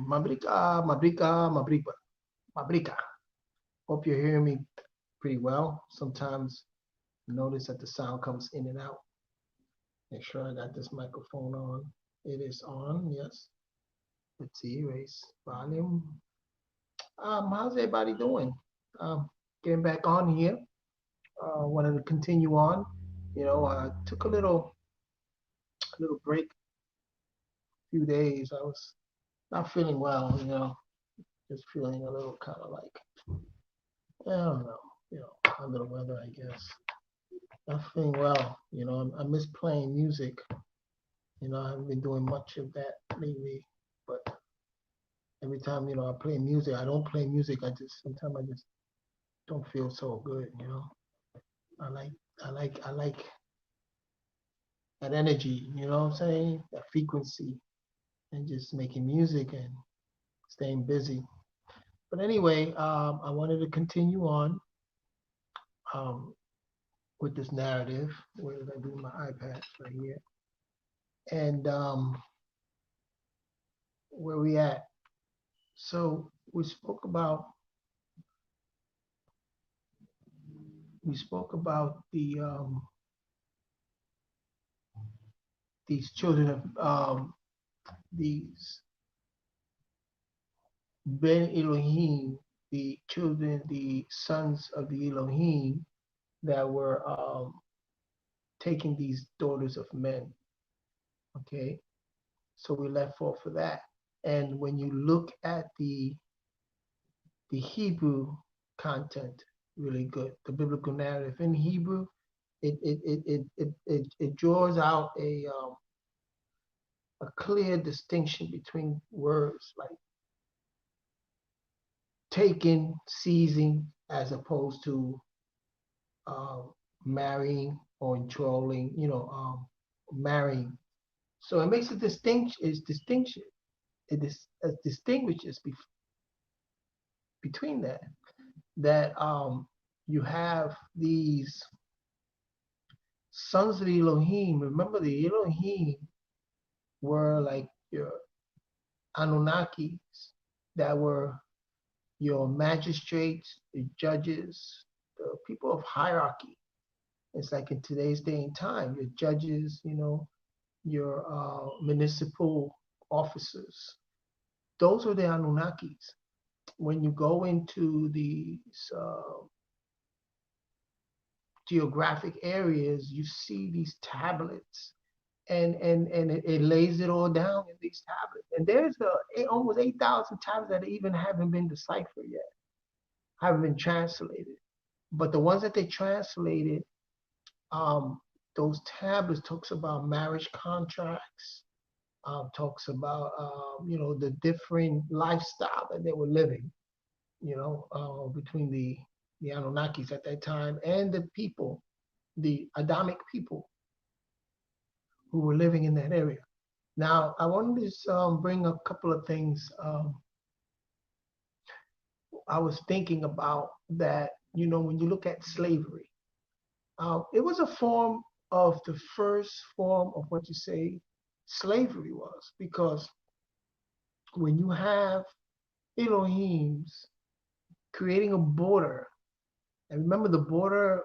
Mabrika, Mabrika, Mabrika, Mabrika. Hope you're hearing me pretty well. Sometimes notice that the sound comes in and out. Make sure I got this microphone on. It is on, yes. Let's see, raise volume. How's everybody doing? Getting back on here. Wanted to continue on. I took a little break, a few days. I was not feeling well, just feeling a little kind of like, I don't know, under the weather, I guess. Not feeling well. I miss playing music. I haven't been doing much of that lately, but every time, I play music, I don't play music. Sometimes I just don't feel so good. I like, I like that energy, you know what I'm saying? That frequency and just making music and staying busy. But anyway, I wanted to continue on um, with this narrative. Where did I do my iPad? Right here. And where we at? So we spoke about these children of these Ben Elohim, the children, the sons of the Elohim that were taking these daughters of men. Okay, so we left off for that. And when you look at the Hebrew content, really good. The biblical narrative in Hebrew, it draws out a clear distinction between words like taking, seizing, as opposed to uh, marrying or controlling, marrying. So it makes a distinction. It distinguishes between that you have these sons of the Elohim. Remember, the Elohim were like your Anunnakis that were your magistrates, the judges, the people of hierarchy. It's like in today's day and time, your judges, your municipal officers. Those are the Anunnakis. When you go into these geographic areas, you see these tablets, and it lays it all down in these tablets. And there's almost 8,000 tablets that even haven't been deciphered yet, haven't been translated. But the ones that they translated, um, those tablets talks about marriage contracts, talks about the different lifestyle that they were living, between the Anunnakis at that time and the people, the Adamic people who were living in that area. Now, I wanted to bring a couple of things I was thinking about that, when you look at slavery, it was a form of the first form of what you say slavery was, because when you have Elohims creating a border, and remember the border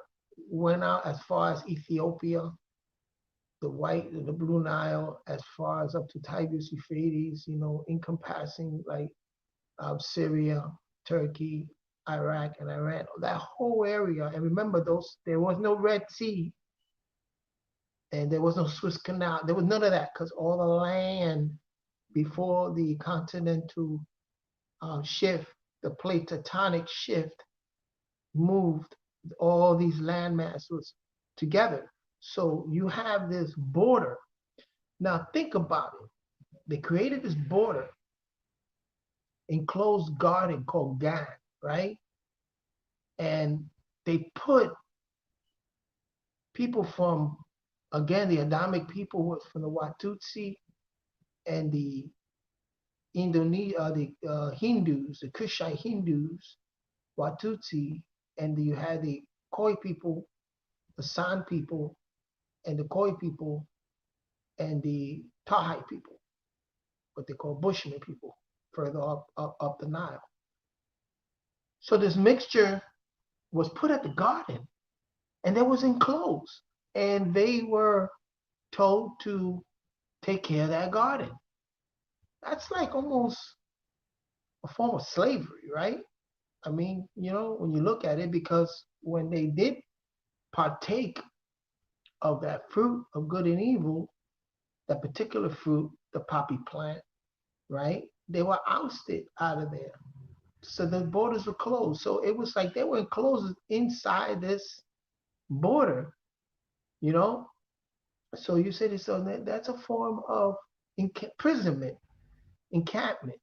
went out as far as Ethiopia, the white, the Blue Nile, as far as up to Tigris, Euphrates, encompassing like Syria, Turkey, Iraq, and Iran, that whole area. And remember, there was no Red Sea, and there was no Suez Canal. There was none of that, because all the land before the continental shift, the plate tectonic shift, moved all these land masses together. So you have this border. Now think about it. They created this border, enclosed garden called gland, right? And they put people from, again, the Adamic people was from the Watutsi and the Hindus, the Kushite Hindus, Watutsi, and you had the Khoi people, the San people, and the Khoi people, and the Tahite people, what they call Bushman people. further up the Nile. So this mixture was put at the garden, and it was enclosed, and they were told to take care of that garden. That's like almost a form of slavery, right? I mean, when you look at it, because when they did partake of that fruit of good and evil, that particular fruit, the poppy plant, right? They were ousted out of there. So the borders were closed. So it was like they were enclosed inside this border, you know? So you said it, so that's a form of imprisonment, encampment.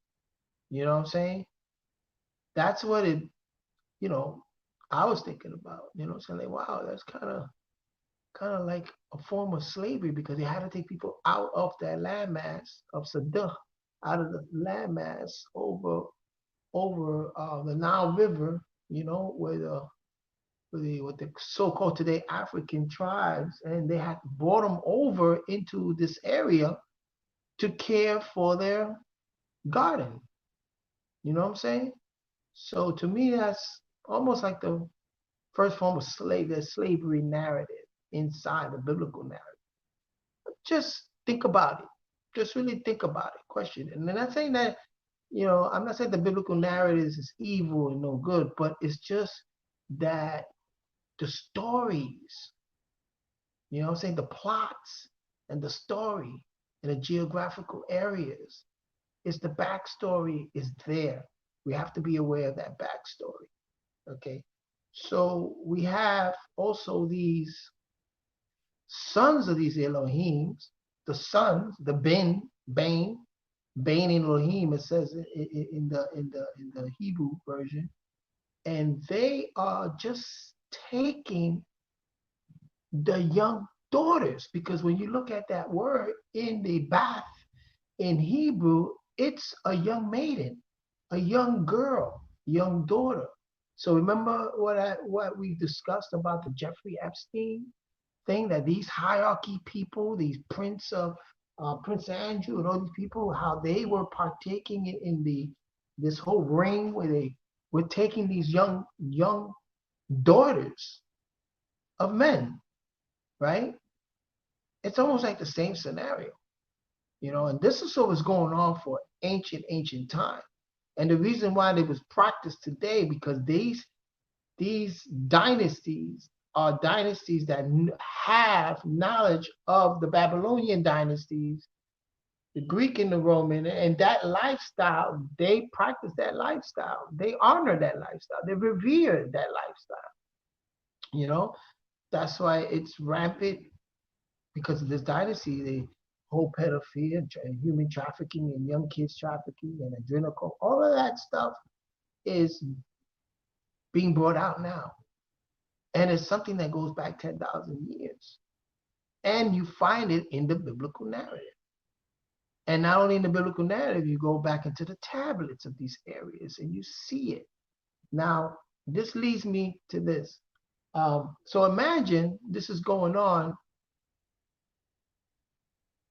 You know what I'm saying? That's what it, you know, I was thinking about, so like, wow, that's kind of like a form of slavery because they had to take people out of that landmass of Sadah, out of the landmass over the Nile River, where what the so-called today African tribes, and they had brought them over into this area to care for their garden. You know what I'm saying? So to me, that's almost like the first form of slavery narrative inside the biblical narrative. Just think about it. Just really think about it. Question it. And I'm not saying that, I'm not saying the biblical narrative is evil and no good, but it's just that the stories, I'm saying the plots and the story and the geographical areas, is the backstory is there. We have to be aware of that backstory. Okay. So we have also these sons of these Elohims, the sons, the Bain in Elohim, it says in the Hebrew version, and they are just taking the young daughters, because when you look at that word in the Bath in Hebrew, it's a young maiden, a young girl, young daughter. So remember what we discussed about the Jeffrey Epstein thing, that these hierarchy people, these Prince Andrew and all these people, how they were partaking in this whole ring where they were taking these young daughters of men, right? It's almost like the same scenario, and this is what was going on for ancient time. And the reason why it was practiced today, because these dynasties are dynasties that have knowledge of the Babylonian dynasties, the Greek and the Roman, and that lifestyle. They practice that lifestyle. They honor that lifestyle. They revere that lifestyle. That's why it's rampant, because of this dynasty. The whole pedophilia, human trafficking, and young kids trafficking, and adrenochrome, all of that stuff is being brought out now. And it's something that goes back 10,000 years. And you find it in the biblical narrative. And not only in the biblical narrative, you go back into the tablets of these areas and you see it. Now, this leads me to this. So imagine this is going on.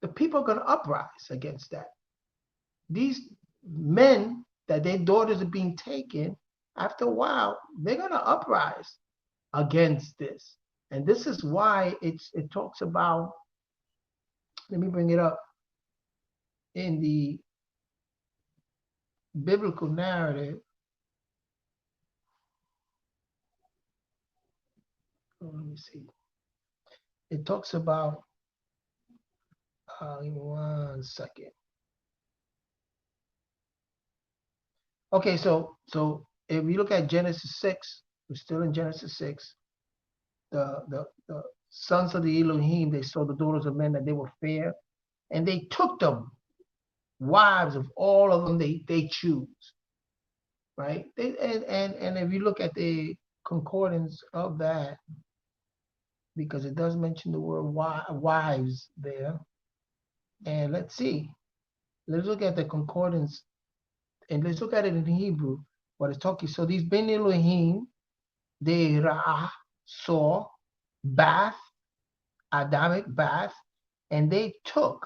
The people are going to uprise against that. These men that their daughters are being taken, after a while, they're going to uprise against this. And this is why it talks about, let me bring it up, in the biblical narrative. Let me see. It talks about, give me 1 second. Okay, so if you look at Genesis 6, we're still in Genesis 6. The sons of the Elohim, they saw the daughters of men, that they were fair, and they took them, wives of all of them they choose, right? And if you look at the concordance of that, because it does mention the word wives there, and let's see, let's look at the concordance, and let's look at it in Hebrew, what it's talking. So these Ben Elohim, they Ra'ah saw Bath, Adamic Bath, and they took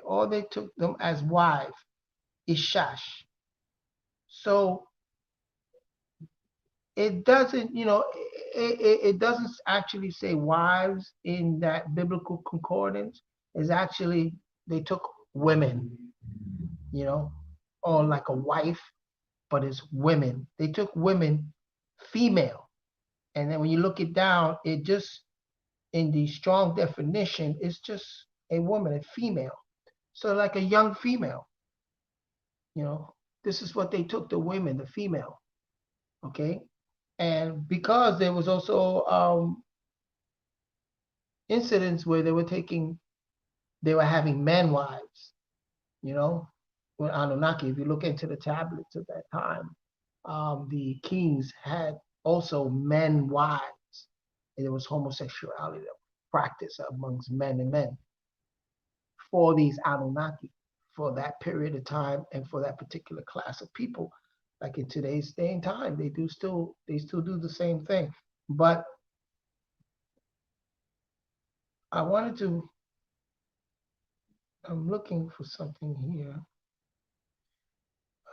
Or they took them as wives, ishash. So it doesn't, it doesn't actually say wives in that biblical concordance. It's actually they took women, you know, or like a wife, but it's women. They took women, female, and then when you look it down, it just in the strong definition, it's just a woman, a female. So like a young female, you know, this is what they took the women, the female, okay? And because there was also incidents where they were having men wives, you know, with Anunnaki. If you look into the tablets of that time, the kings had also men wives, and there was homosexuality that practiced amongst men and men for these Anunnaki for that period of time and for that particular class of people. Like in today's day and time, they still do the same thing. But I wanted to I'm looking for something here.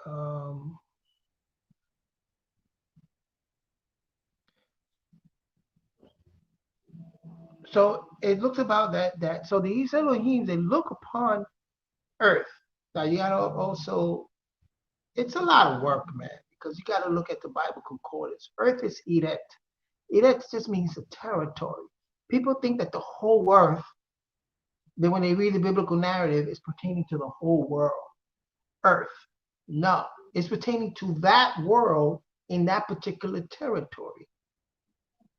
Um, so it looks about that. So these Elohim, they look upon Earth. Now you gotta also. It's a lot of work, man, because you gotta look at the Bible concordance. Earth is Eret. Eret just means a territory. People think that the whole Earth, then when they read the biblical narrative, is pertaining to the whole world. Earth. No, it's pertaining to that world in that particular territory.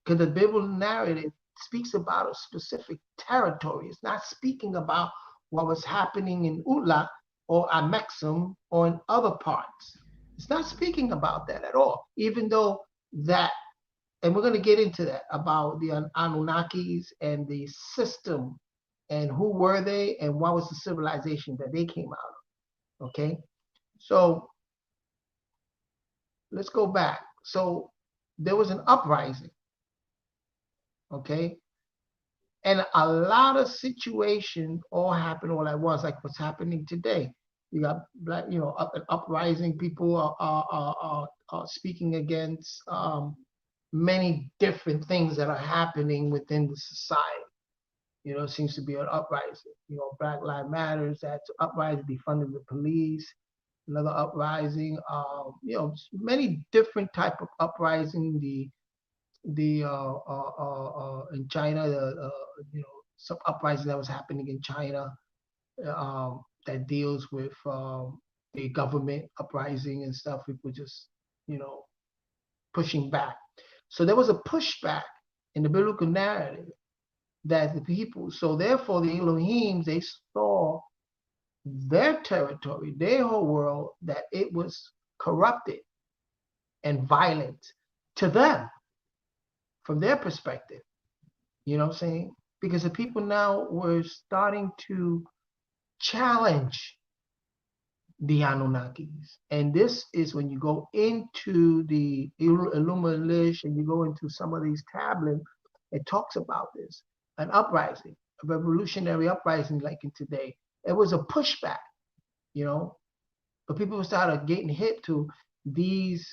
Because the biblical narrative speaks about a specific territory. It's not speaking about what was happening in Ula or Amexum or in other parts. It's not speaking about that at all, even though that, and we're going to get into that about the Anunnakis and the system and who were they and what was the civilization that they came out of. Okay, so let's go back. So there was an uprising. Okay, and a lot of situations all happen all at once, like what's happening today. You got black, uprising people are speaking against many different things that are happening within the society. It seems to be an uprising. Black Lives Matters, that's uprising defunding the police. Another uprising. Many different type of uprising. The in China, some uprising that was happening in China that deals with the government uprising and stuff. People just you know pushing back. So there was a pushback in the biblical narrative that the people. So therefore, the Elohim, they saw their territory, their whole world, that it was corrupted and violent to them from their perspective. You know what I'm saying? Because the people now were starting to challenge the Anunnakis. And this is when you go into the Illumination and you go into some of these tablets, it talks about this, an uprising, a revolutionary uprising like in today. It was a pushback, but people started getting hip to these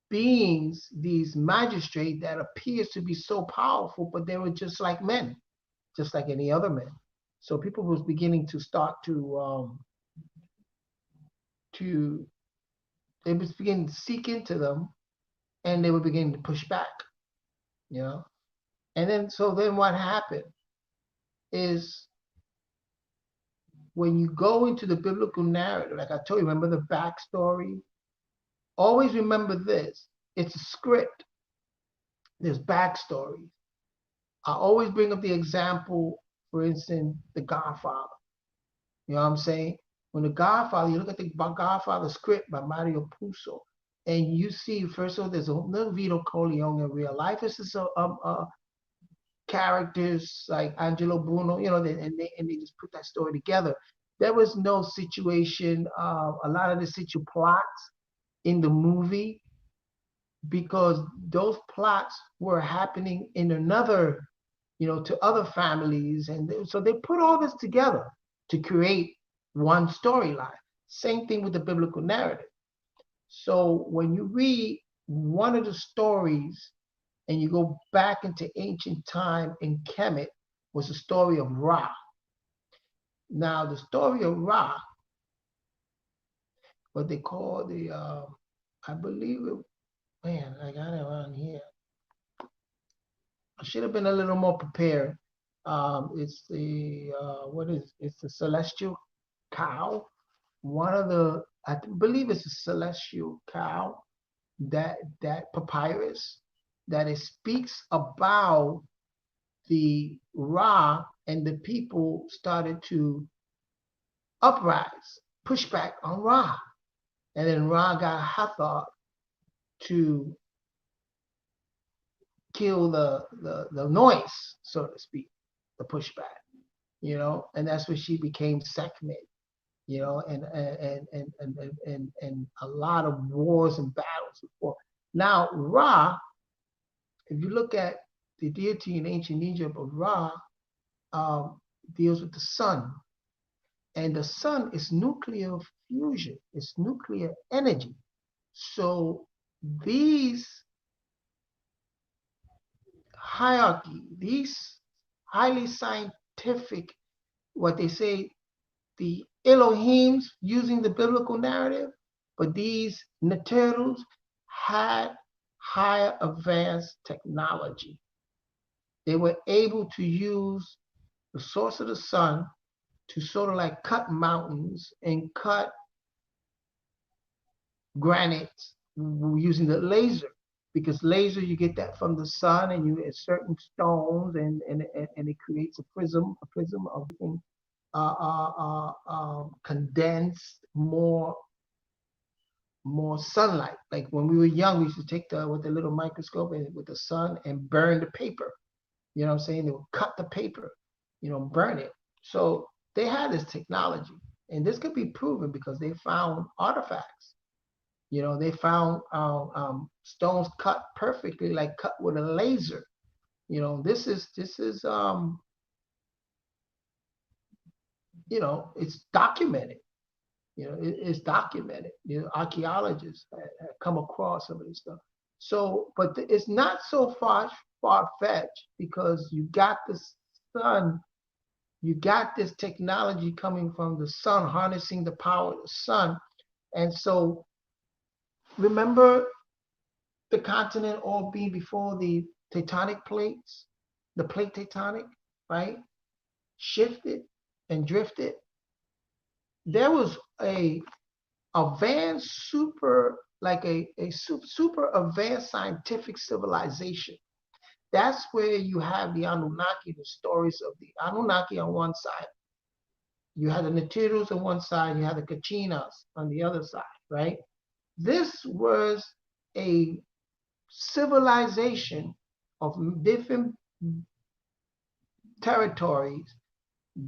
beings, these magistrates that appears to be so powerful, but they were just like men, just like any other men. So people was beginning to start to they was beginning to seek into them, and they were beginning to push back, you know. And then what happened is when you go into the biblical narrative, like I told you, remember the backstory? Always remember this. It's a script. There's backstory. I always bring up the example, for instance, The Godfather. You know what I'm saying? When The Godfather, you look at the Godfather script by Mario Puzo, and you see, first of all, there's a little Vito Corleone in real life. This is characters like Angelo Bruno, and they just put that story together. There was no situation, a lot of the situ plots in the movie, because those plots were happening in another, to other families. And so they put all this together. to create one storyline. Same thing with the biblical narrative. So when you read one of the stories and you go back into ancient time in Kemet, was the story of Ra. Now the story of Ra, what they call the, I believe it, man, I got it around here. I should have been a little more prepared. It's the, it's the celestial cow. One of the, I believe it's a celestial cow, that papyrus, that it speaks about the Ra, and the people started to uprise, push back on Ra. And then Ra got Hathor to kill the noise, so to speak, the pushback, and that's when she became Sekhmet, and a lot of wars and battles before. Now Ra, if you look at the deity in ancient Egypt of Ra, deals with the sun, and the sun is nuclear fusion, it's nuclear energy. So these hierarchy, these highly scientific, what they say, the Elohims using the biblical narrative, but these Neterus had higher advanced technology. They were able to use the source of the sun to sort of like cut mountains and cut granite using the laser, because laser, you get that from the sun, and you add certain stones, and it creates a prism of condensed more sunlight. Like when we were young, we used to take with the little microscope and with the sun and burn the paper. You know what I'm saying? They would cut the paper, burn it. So they had this technology, and this could be proven because they found artifacts. They found stones cut perfectly, like cut with a laser. This is it's documented. It's documented. Archaeologists have come across some of this stuff. So, but it's not so far-fetched, because you got the sun, you got this technology coming from the sun, harnessing the power of the sun. And so remember the continent all being before the tectonic plates, the plate tectonic, right? Shifted and drifted. There was a advanced super advanced scientific civilization. That's where you have the Anunnaki, the stories of the Anunnaki on one side. You had the Neterus on one side, you had the Kachinas on the other side, right? This was a civilization of different territories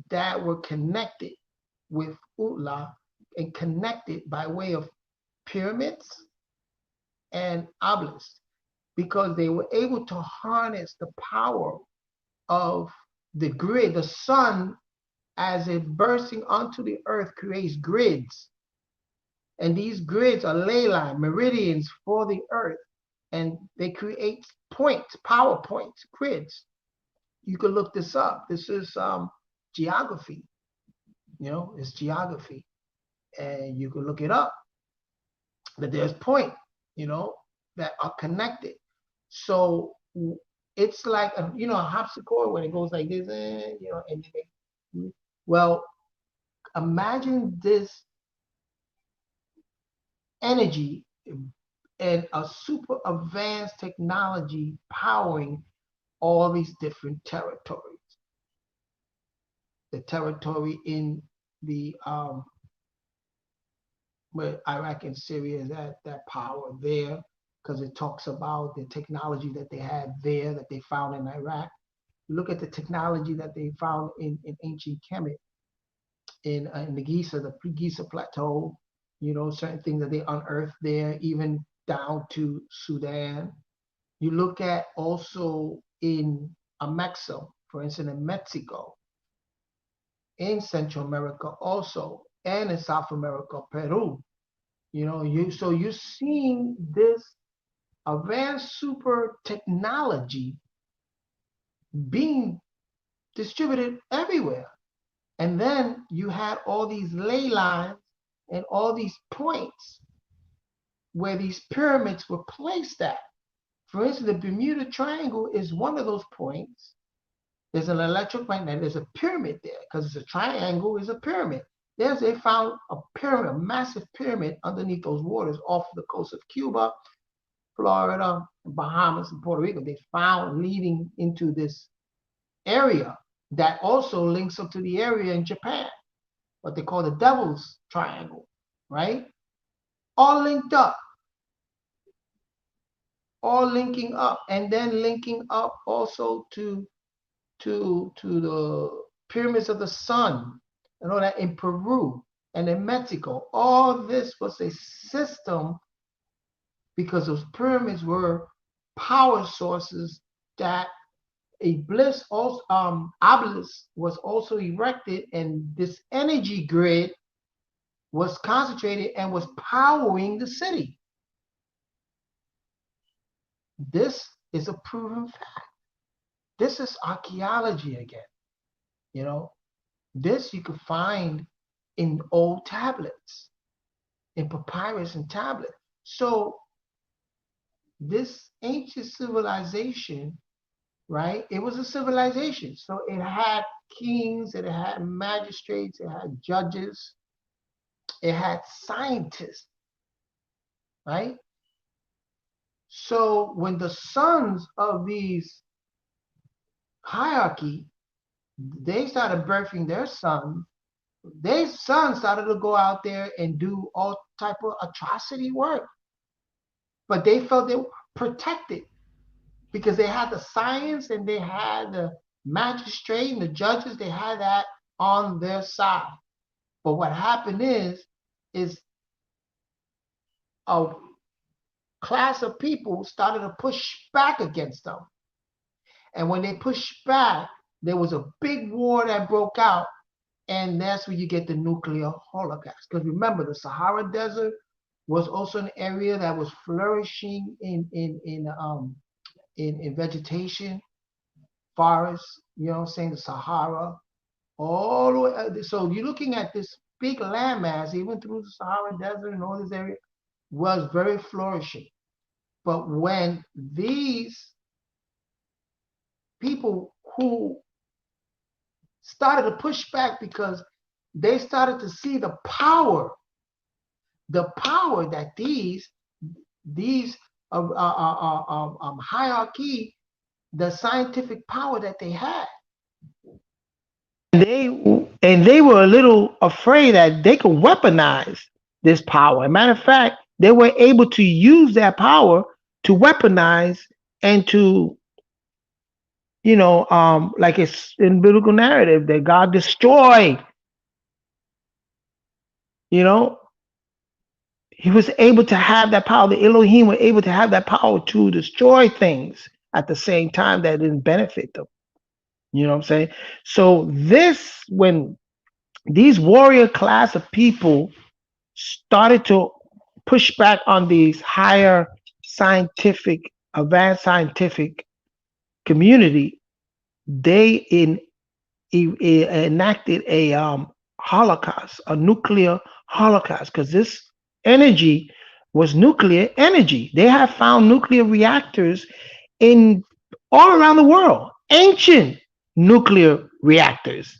that were connected with Utla, and connected by way of pyramids and obelisks, because they were able to harness the power of the grid. The sun, as it bursting onto the earth, creates grids, and these grids are ley line, meridians for the earth, and they create points, power points, grids. You can look this up. This is geography. It's geography, and you can look it up. That there's points, that are connected. So it's like a harpsichord when it goes like this, and well, imagine this energy and a super advanced technology powering all these different territories. The territory in the where Iraq and Syria is at, that power there, because it talks about the technology that they had there that they found in Iraq. Look at the technology that they found in ancient Kemet, in the Giza, the pre-Giza plateau. Certain things that they unearthed there, even down to Sudan. You look at also in Mexico, for instance, in Mexico, in Central America also, and in South America, Peru. You're seeing this advanced super technology being distributed everywhere. And then you had all these ley lines and all these points where these pyramids were placed at. For instance, the Bermuda Triangle is one of those points. There's an electric magnet. There's a pyramid there because it's a triangle. Is a pyramid. They found a pyramid, a massive pyramid underneath those waters off the coast of Cuba, Florida, Bahamas, and Puerto Rico. They found leading into this area that also links up to the area in Japan, what they call the Devil's Triangle, right? All linked up, all linking up, and then linking up also to the pyramids of the sun and all that in Peru and in Mexico. All this was a system because those pyramids were power sources that a obelisk was also erected, and this energy grid was concentrated and was powering the city. This is a proven fact. This is archaeology again. This you could find in old tablets, in papyrus and tablet. So this ancient civilization, right? It was a civilization. So it had kings, it had magistrates, it had judges, it had scientists, right? So when the sons of these hierarchy, they started birthing their sons started to go out there and do all type of atrocity work. But they felt they were protected because they had the science and they had the magistrate and the judges, they had that on their side. But what happened is a class of people started to push back against them. And when they pushed back, there was a big war that broke out, and that's where you get the nuclear holocaust. Because remember, the Sahara Desert was also an area that was flourishing in vegetation, forests. The Sahara, all the way. So you're looking at this big landmass, even through the Sahara Desert and all this area, was very flourishing. But when these people who started to push back because they started to see the power that these hierarchy, the scientific power that they had. They were a little afraid that they could weaponize this power. As a matter of fact, they were able to use that power to weaponize and to like it's in biblical narrative that God destroyed. He was able to have that power. The Elohim were able to have that power to destroy things at the same time that didn't benefit them. You know what I'm saying? So when these warrior class of people started to push back on these higher scientific, advanced scientific community, they enacted a holocaust, a nuclear holocaust, because this energy was nuclear energy. They have found nuclear reactors in all around the world, ancient nuclear reactors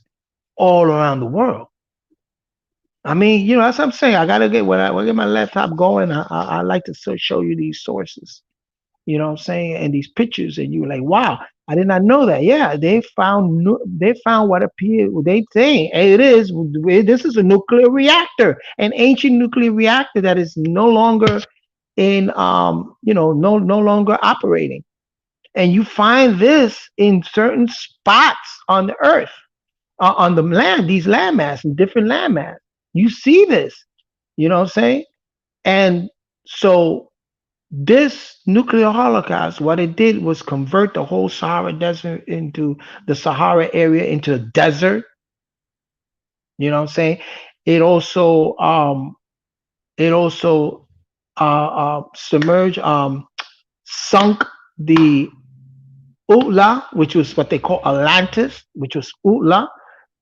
all around the world. I mean, that's what I'm saying. I gotta get when I get my laptop going. I like to show you these sources. You know what I'm saying? And these pictures, and you're like, wow, I did not know that. Yeah, they found what appeared. They think this is a nuclear reactor, an ancient nuclear reactor that is no longer in no longer operating. And you find this in certain spots on the earth, on the land, these landmass, different landmass. You see this, you know what I'm saying? And so this nuclear holocaust, what it did was convert the whole Sahara Desert into the Sahara area into a desert. You know what I'm saying? It also it also submerged sunk the Utla, which was what they call Atlantis, which was Utla,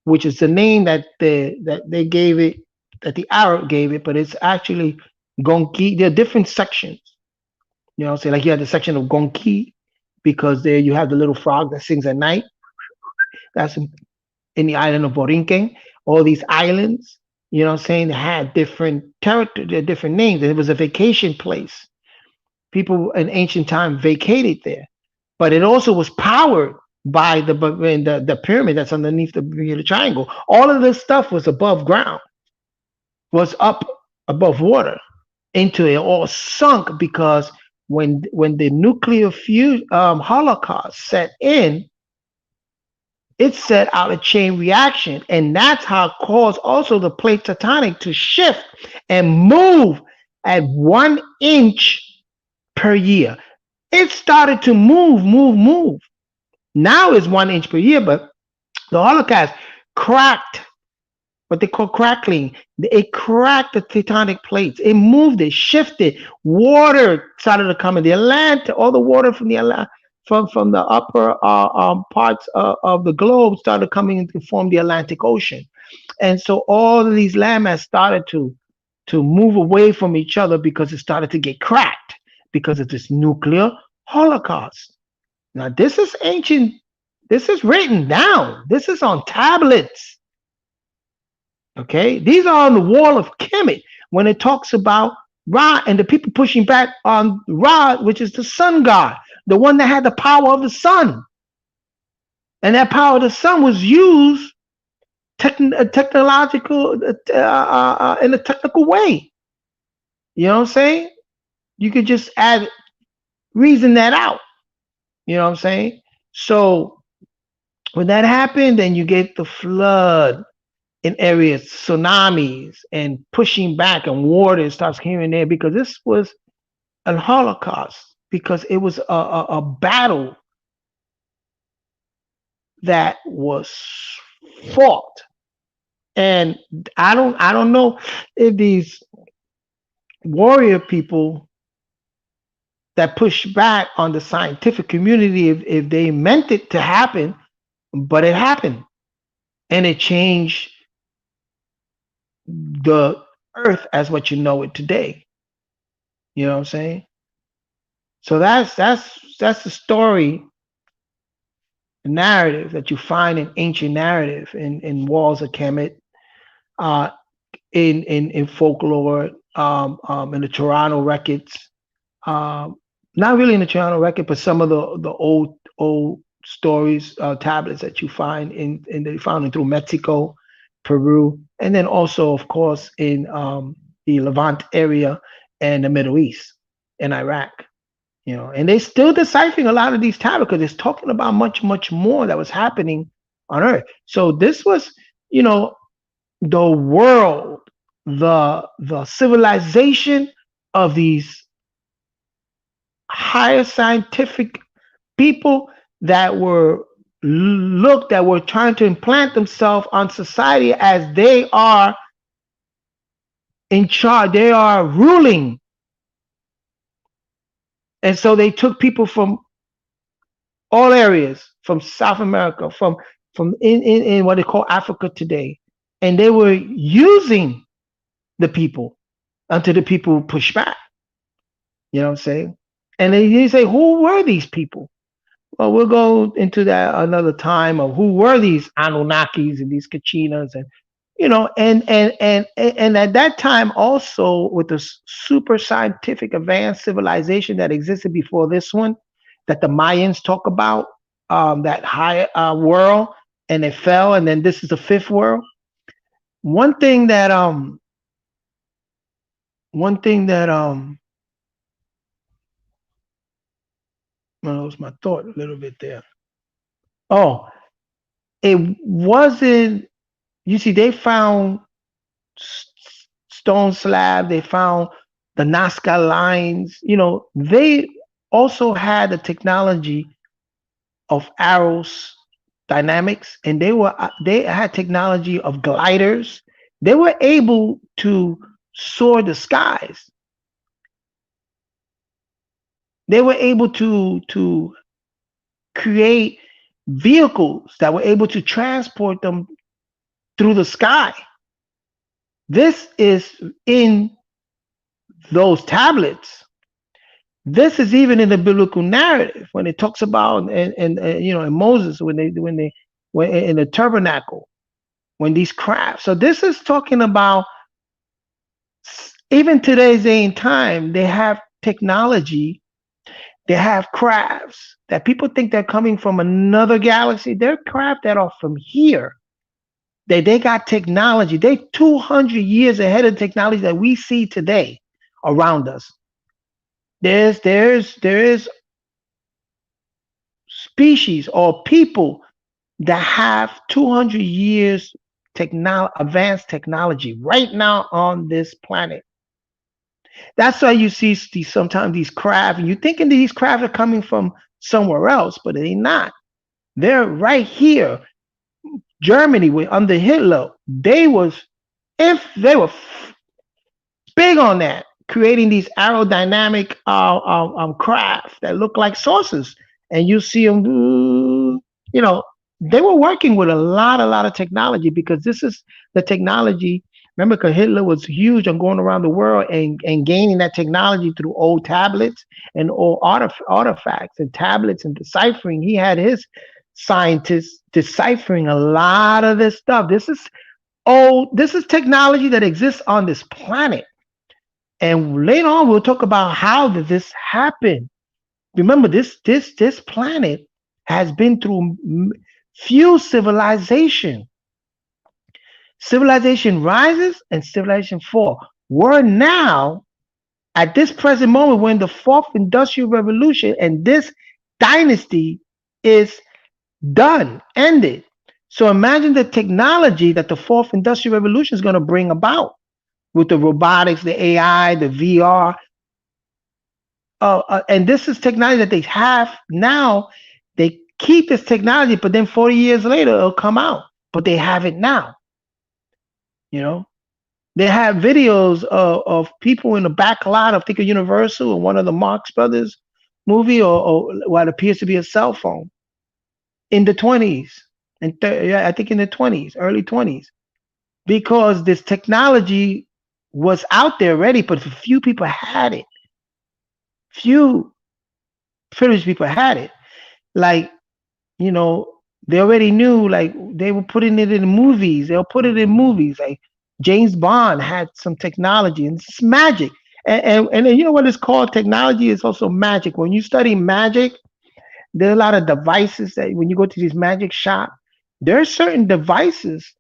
which is the name that they gave it, that the Arab gave it, but it's actually Gonki. There are different sections. You know, say like you have the section of Gonki because there you have the little frog that sings at night. That's in the island of Borinquen. All these islands, you know what I'm saying, they had different character, they had different names. And it was a vacation place. People in ancient time vacated there. But it also was powered by the pyramid that's underneath the Bermuda Triangle. All of this stuff was above ground, was up above water into it, all sunk because when the nuclear holocaust set in, it set out a chain reaction, and that's how it caused also the plate tectonic to shift and move at 1 inch per year. It started to move. Now it's 1 inch per year, but the Holocaust cracked what they call crackling. It cracked the tectonic plates. It moved it, shifted. Water started to come in. The Atlantic, all the water from the from the upper parts of the globe started coming in to form the Atlantic Ocean. And so all of these landmass started to move away from each other because it started to get cracked because of this nuclear holocaust. Now this is ancient. This is written down. This is on tablets. Okay, these are on the wall of Kemet when it talks about Ra and the people pushing back on Ra, which is the sun god, the one that had the power of the sun. And that power of the sun was used technological in a technical way. You know what I'm saying? You could just reason that out. You know what I'm saying? So when that happened, then you get the flood in areas, tsunamis, and pushing back, and water starts here and there because this was a holocaust, because it was a battle that was fought. And I don't know if these warrior people that push back on the scientific community, if they meant it to happen, but it happened, and it changed the earth as what you know it today. You know what I'm saying? So that's the story, the narrative that you find in ancient narrative in walls of Kemet, uh, in folklore, in the Toronto records. Um, Not really in the Toronto record, but some of the old stories, tablets that you find in that you found in through Mexico, Peru, and then also, of course, in the Levant area and the Middle East, in Iraq. You know, and they still deciphering a lot of these tablets because it's talking about much more that was happening on Earth. So this was, you know, the world, the civilization of these higher scientific people that were trying to implant themselves on society as they are in charge, they are ruling. And so they took people from all areas, from South America, from in what they call Africa today, and they were using the people until the people pushed back. You know what I'm saying? And then you say, who were these people? Well, we'll go into that another time of who were these Anunnakis and these Kachinas, and and at that time also with the super scientific advanced civilization that existed before this one, that the Mayans talk about, that higher world, and it fell, and then this is the fifth world. One thing that one thing that well, was my thought a little bit there. Oh, it wasn't. You see, they found stone slab. They found the Nazca lines. You know, they also had the technology of arrows aerodynamics, and they had technology of gliders. They were able to soar the skies. They were able to create vehicles that were able to transport them through the sky. This is in those tablets. This is even in the biblical narrative when it talks about and you know, in Moses when in the tabernacle, when these crafts. So this is talking about even today's day and time. They have technology. They have crafts that people think they're coming from another galaxy. They're craft that are from here. They got technology. They 200 years ahead of technology that we see today around us. There is species or people that have 200 years advanced technology right now on this planet. That's why you see sometimes these craft, and you're thinking these craft are coming from somewhere else, but they're not. They're right here. Germany, under Hitler, they were big on that, creating these aerodynamic craft that look like saucers, and you see them. You know, they were working with a lot of technology, because this is the technology. Remember, because Hitler was huge on going around the world and gaining that technology through old tablets and old artifacts and tablets and deciphering. He had his scientists deciphering a lot of this stuff. This is old. This is technology that exists on this planet. And later on, we'll talk about how did this happen. Remember, this planet has been through few civilization. Civilization rises and civilization falls. We're now at this present moment when the fourth industrial revolution and this dynasty is done, ended. So imagine the technology that the fourth industrial revolution is going to bring about with the robotics, the AI, the VR. And this is technology that they have now. They keep this technology, but then 40 years later, it'll come out. But they have it now. You know, they have videos of people in the back lot of, think of Universal or one of the Marx Brothers movie, or what appears to be a cell phone in the 20s. And yeah, I think in the 20s, early 20s, because this technology was out there already, but few people had it. Few privileged people had it. Like, you know, they already knew, like they were putting it in movies. They'll put it in movies. Like James Bond had some technology, and it's magic. And you know what it's called? Technology is also magic. When you study magic, there are a lot of devices that when you go to these magic shop, there are certain devices,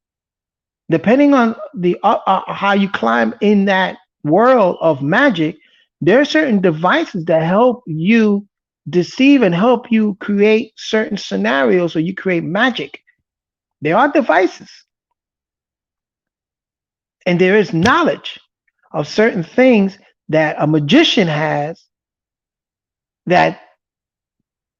depending on the how you climb in that world of magic, there are certain devices that help you deceive and help you create certain scenarios, so you create magic. There are devices, and there is knowledge of certain things that a magician has that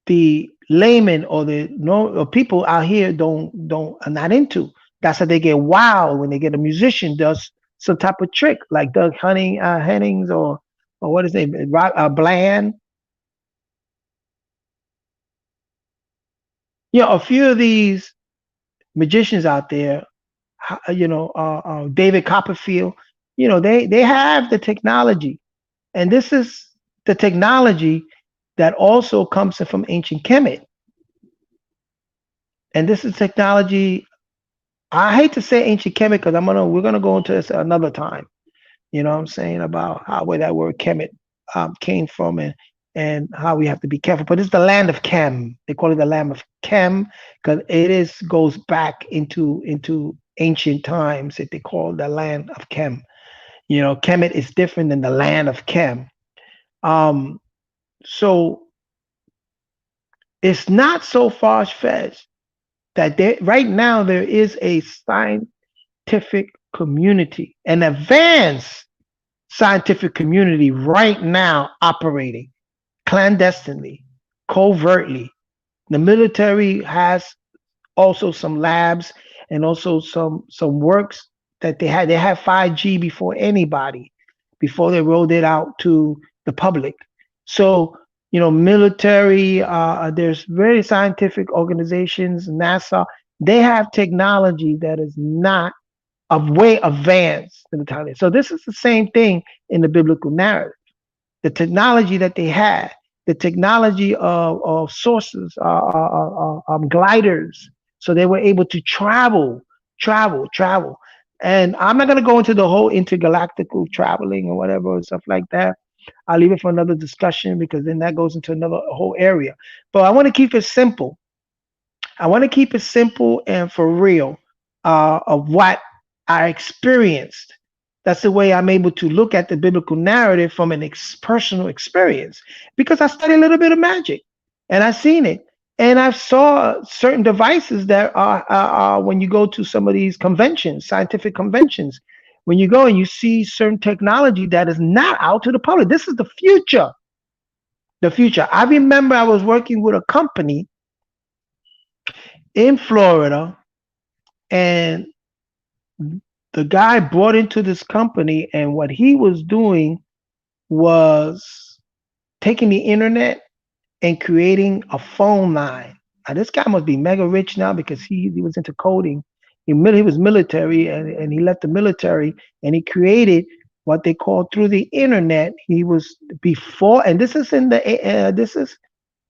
the layman or the or people out here are not into. That's how they get wild when they get a musician does some type of trick, like Doug Hennings or what is his name, Bland. You know, a few of these magicians out there, you know, David Copperfield, you know, they have the technology, and this is the technology that also comes from ancient Kemet. And this is technology. I hate to say ancient Kemet because we're gonna go into this another time. You know what I'm saying, about where that word Kemet came from, and how we have to be careful. But it's the land of Kem. They call it the land of Kem because goes back into ancient times that they call the land of Kem. You know, Kemet is different than the land of Kem. So it's not so far-fetched that right now there is a scientific community, an advanced scientific community right now operating clandestinely, covertly. The military has also some labs and also some works that they had. They had 5G before anybody, before they rolled it out to the public. So military. There's very scientific organizations, NASA. They have technology that is not of way advanced in the time. So this is the same thing in the biblical narrative. The technology that they had, the technology of sources, gliders, so they were able to travel. And I'm not going to go into the whole intergalactical traveling or whatever and stuff like that. I'll leave it for another discussion because then that goes into another whole area. But I want to keep it simple. I want to keep it simple and for real of what I experienced. That's the way I'm able to look at the biblical narrative from an personal experience because I studied a little bit of magic and I've seen it. And I saw certain devices that are when you go to some of these conventions, scientific conventions, when you go and you see certain technology that is not out to the public. This is the future. The future. I remember I was working with a company in Florida, and the guy brought into this company, and what he was doing was taking the internet and creating a phone line. Now, this guy must be mega rich now because he was into coding. He was military and he left the military and he created what they call through the internet. He was before, and this is in the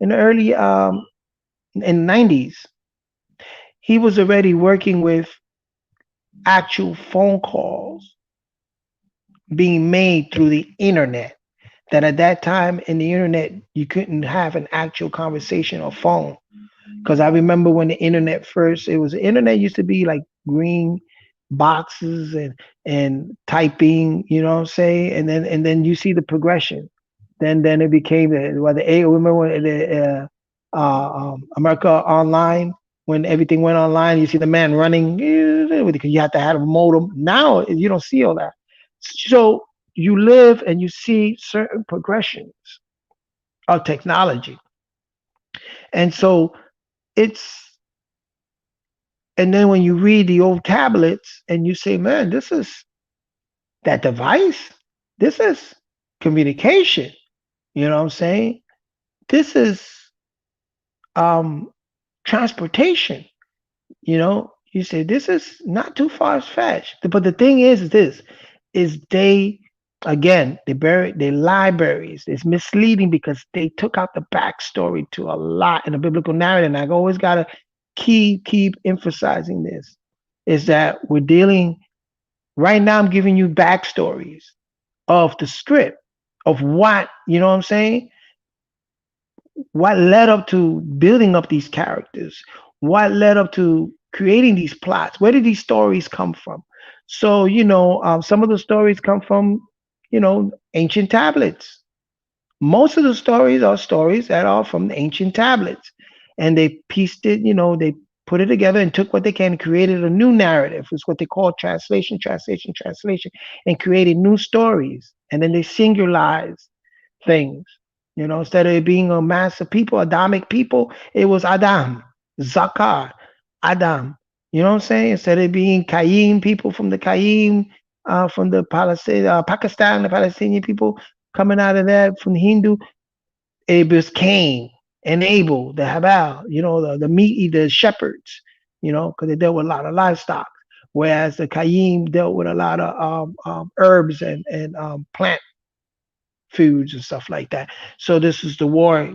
early in 90s. He was already working with actual phone calls being made through the internet. That at that time in the internet, you couldn't have an actual conversation or phone. Because I remember when the internet first, the internet used to be like green boxes and typing, you know what I'm saying? And then you see the progression. Then it became remember when America Online, when everything went online, you see the man running because you have to have a modem. Now you don't see all that. So you live and you see certain progressions of technology. And so it's and then when you read the old tablets and you say, man, this is that device, this is communication. You know what I'm saying? This is um transportation. You say this is not too far fetched. But the thing is this is they again they buried their libraries. It's misleading because they took out the backstory to a lot in the biblical narrative. And I've always gotta keep emphasizing this is that we're dealing right now. I'm giving you backstories of the script of what you know what I'm saying, what led up to building up these characters, what led up to creating these plots, where did these stories come from? So some of the stories come from ancient tablets. Most of the stories are stories that are from the ancient tablets, and they pieced it, they put it together and took what they can and created a new narrative. It's what they call translation, and created new stories, and then they singularized things. Instead of it being a mass of people, Adamic people, it was Adam, Zakar, Adam. You know what I'm saying? Instead of it being Qaim people from the Qaim, from the Pakistan, the Palestinian people coming out of that from the Hindu, it was Cain and Abel, the Habal, the meat eater shepherds, because they dealt with a lot of livestock. Whereas the Qaim dealt with a lot of herbs and plant foods and stuff like that. So this is the war,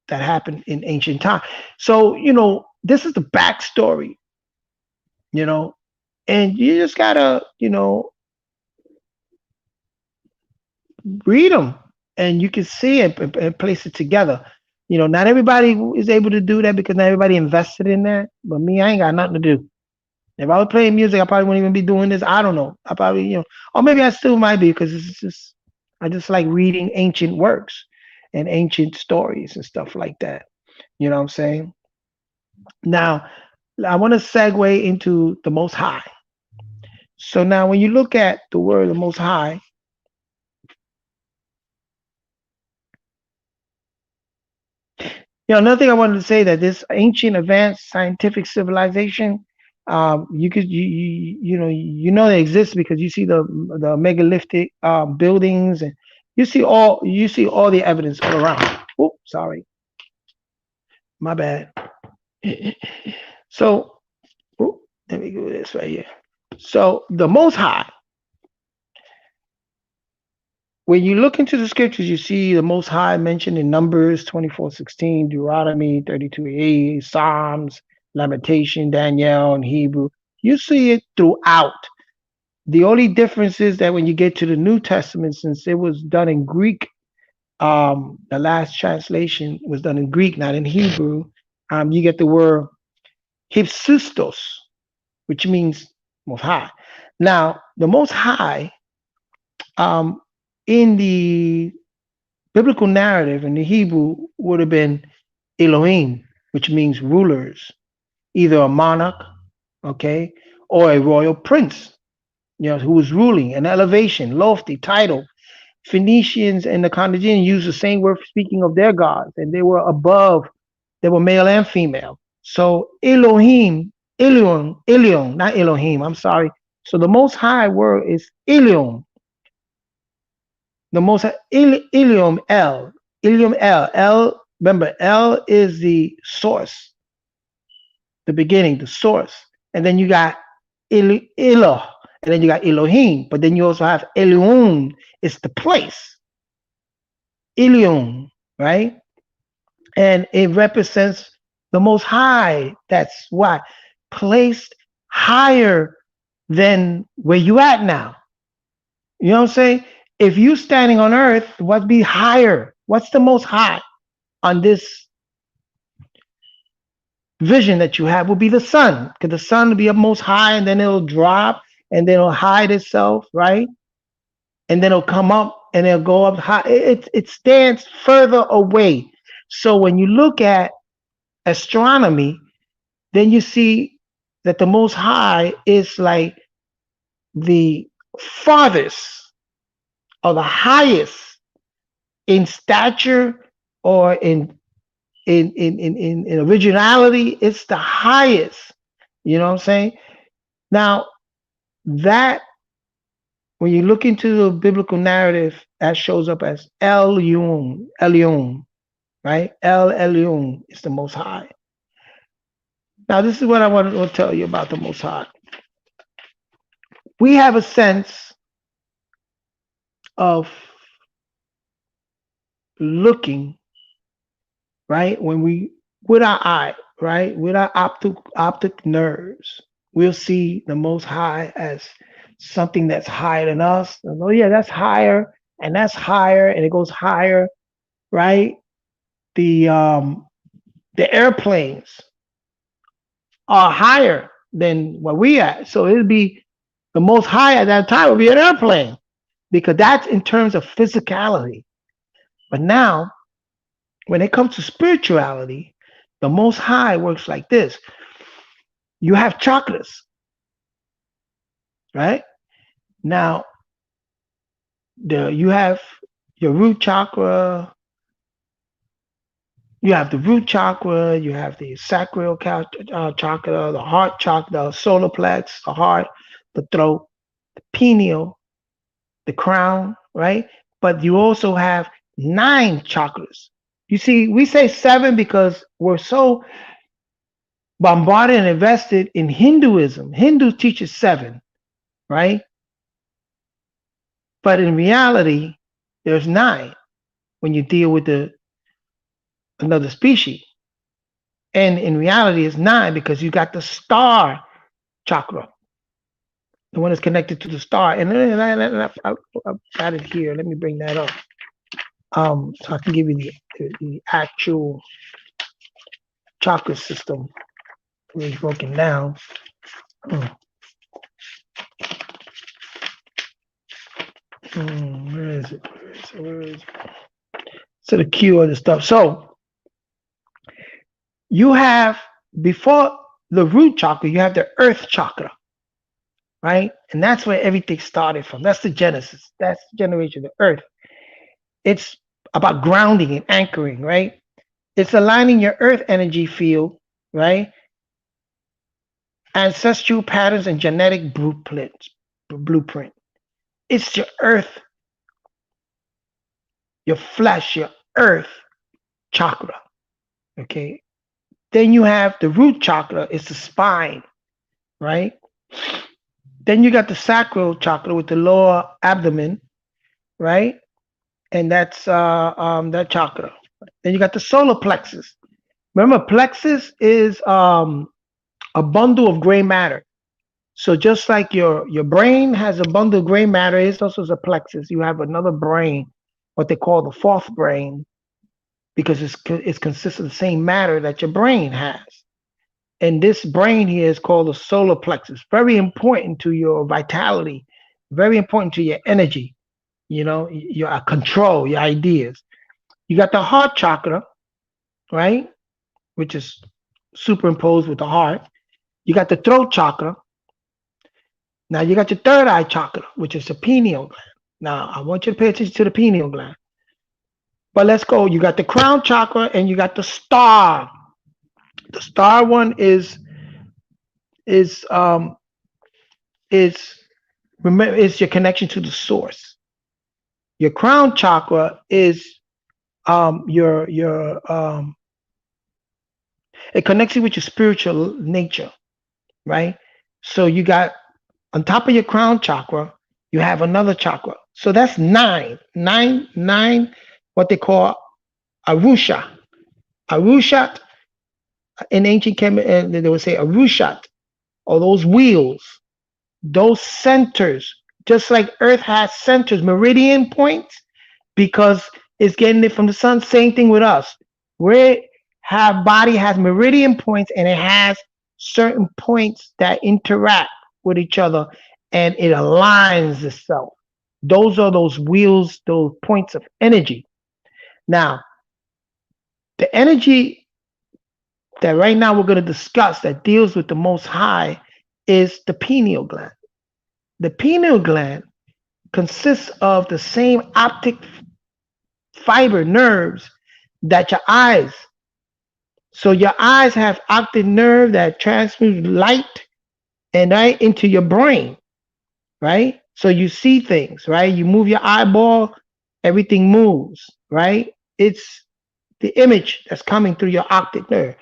that happened in ancient time. So, this is the backstory, you know, and you just gotta, read them and you can see it and place it together. Not everybody is able to do that because not everybody invested in that. But me, I ain't got nothing to do. If I was playing music, I probably wouldn't even be doing this. I don't know. I probably, or maybe I still might be because I just like reading ancient works and ancient stories and stuff like that. You know what I'm saying? Now, I want to segue into the Most High. So now, when you look at the word the Most High, Another thing I wanted to say that this ancient, advanced scientific civilization, you could you know they exist because you see the megalithic buildings, and you see all the evidence all around. Oh, sorry, my bad. So, oh, let me do this right here. So the Most High, when you look into the scriptures, you see the Most High mentioned in Numbers 24:16, Deuteronomy 32:8, Psalms, Lamentation, Daniel, and Hebrew. You see it throughout. The only difference is that when you get to the New Testament, since it was done in Greek, the last translation was done in Greek, not in Hebrew. You get the word hypsistos, which means Most High. Now, the Most High, um, in the biblical narrative in the Hebrew would have been Elohim, which means rulers, either a monarch, okay, or a royal prince, who was ruling, an elevation, lofty title. Phoenicians and the Carthaginians used the same word for speaking of their gods, and they were above, they were male and female. So Elohim, Elion, not Elohim, I'm sorry. So the most high word is Elion, the most Ilium L. Ilium L. L, remember, L is the source, the beginning, the source. And then you got Eloh, and then you got Elohim, but then you also have Elion, it's the place. Ilium, right? And it represents the most high. That's why placed higher than where you at now. You know what I'm saying? If you standing on earth, what be higher? What's the most high on this vision that you have will be the sun, because the sun will be up most high, and then it'll drop, and then it'll hide itself, right? And then it'll come up, and it'll go up high. It stands further away. So when you look at astronomy, then you see that the most high is like the farthest or the highest in stature or in originality. It's the highest. You know what I'm saying? Now that when you look into the biblical narrative, that shows up as Elyon, right? El Elyon is the Most High. Now this is what I want to tell you about the Most High. We have a sense of looking, right? When we, with our eye, right? With our optic nerves, we'll see the Most High as something that's higher than us. And, oh yeah, that's higher, and that's higher, and it goes higher, right? The airplanes are higher than where we at. So it'd be the most high at that time would be an airplane, because that's in terms of physicality. But now, when it comes to spirituality, the most high works like this. You have chakras, right? Now, you have your root chakra, you have the root chakra, you have the sacral chakra, the heart chakra, the solar plex, the heart, the throat, the pineal, the crown, right? But you also have 9 chakras. You see, we say 7 because we're so bombarded and invested in Hinduism. Hindu teaches 7, right? But in reality, there's 9 when you deal with another species. And in reality, it's 9 because you got the star chakra, the one that's connected to the star. And I've got it here. Let me bring that up. So I can give you the actual chakra system really broken down. Where is it? Where is it? So the Q of the stuff. So you have, before the root chakra, you have the earth chakra, right? And that's where everything started from. That's the genesis. That's the generation of the earth. It's about grounding and anchoring, right? It's aligning your earth energy field, right? Ancestral patterns and genetic blueprint. It's your earth, your flesh, your earth chakra. Okay. Then you have the root chakra, it's the spine, right? Then you got the sacral chakra with the lower abdomen, right? And that's that chakra. Then you got the solar plexus. Remember, plexus is a bundle of gray matter. So just like your brain has a bundle of gray matter, it's also a plexus. You have another brain, what they call the fourth brain, because it's consists of the same matter that your brain has. And this brain here is called the solar plexus. Very important to your vitality, very important to your energy, your control, your ideas. You got the heart chakra, right? Which is superimposed with the heart. You got the throat chakra. Now you got your third eye chakra, which is the pineal gland. Now I want you to pay attention to the pineal gland. But let's go. You got the crown chakra and you got the star. The star one is remember is your connection to the source. Your crown chakra is your it connects you with your spiritual nature, right? So you got on top of your crown chakra, you have another chakra. So that's nine, what they call Arusha. Arushat in ancient Kemet, they would say Arushat, or those wheels, those centers, just like Earth has centers, meridian points, because it's getting it from the sun. Same thing with us. We have body has meridian points and it has certain points that interact with each other and it aligns itself. Those are those wheels, those points of energy. Now, the energy that right now we're going to discuss that deals with the most high is the pineal gland. The pineal gland consists of the same optic fiber nerves that your eyes. So your eyes have optic nerve that transmits light and right into your brain, right? So you see things, right? You move your eyeball, everything moves, right? It's the image that's coming through your optic nerve.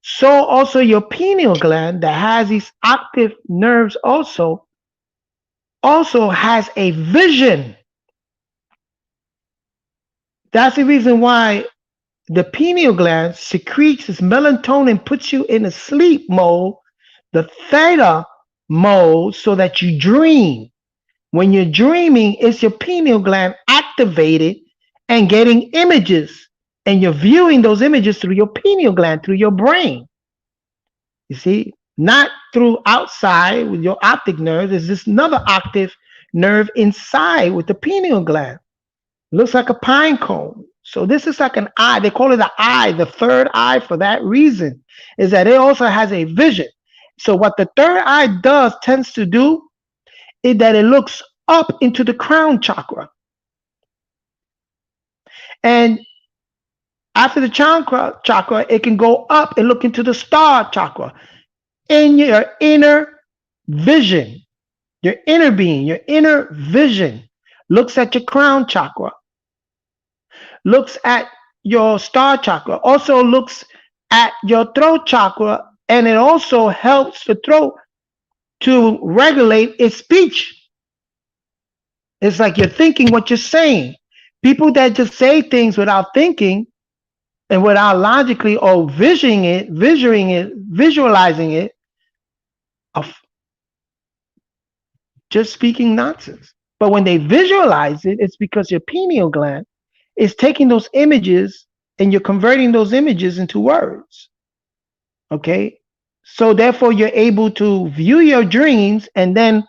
So also your pineal gland that has these optic nerves also has a vision. That's the reason why the pineal gland secretes this melatonin, puts you in a sleep mode, the theta mode, so that you dream. When you're dreaming, it's your pineal gland activated and getting images, and you're viewing those images through your pineal gland, through your brain. You see, not through outside with your optic nerve. There's this another octave nerve inside with the pineal gland. It looks like a pine cone. So this is like an eye. They call it the eye, the third eye, for that reason, is that it also has a vision. So what the third eye tends to do is that it looks up into the crown chakra. And after the chakra, it can go up and look into the star chakra. In your inner vision, your inner being, your inner vision looks at your crown chakra, looks at your star chakra, also looks at your throat chakra, and it also helps the throat to regulate its speech. It's like you're thinking what you're saying. People that just say things without thinking and without logically or visualizing it, of just speaking nonsense. But when they visualize it, it's because your pineal gland is taking those images and you're converting those images into words. Okay? So therefore, you're able to view your dreams and then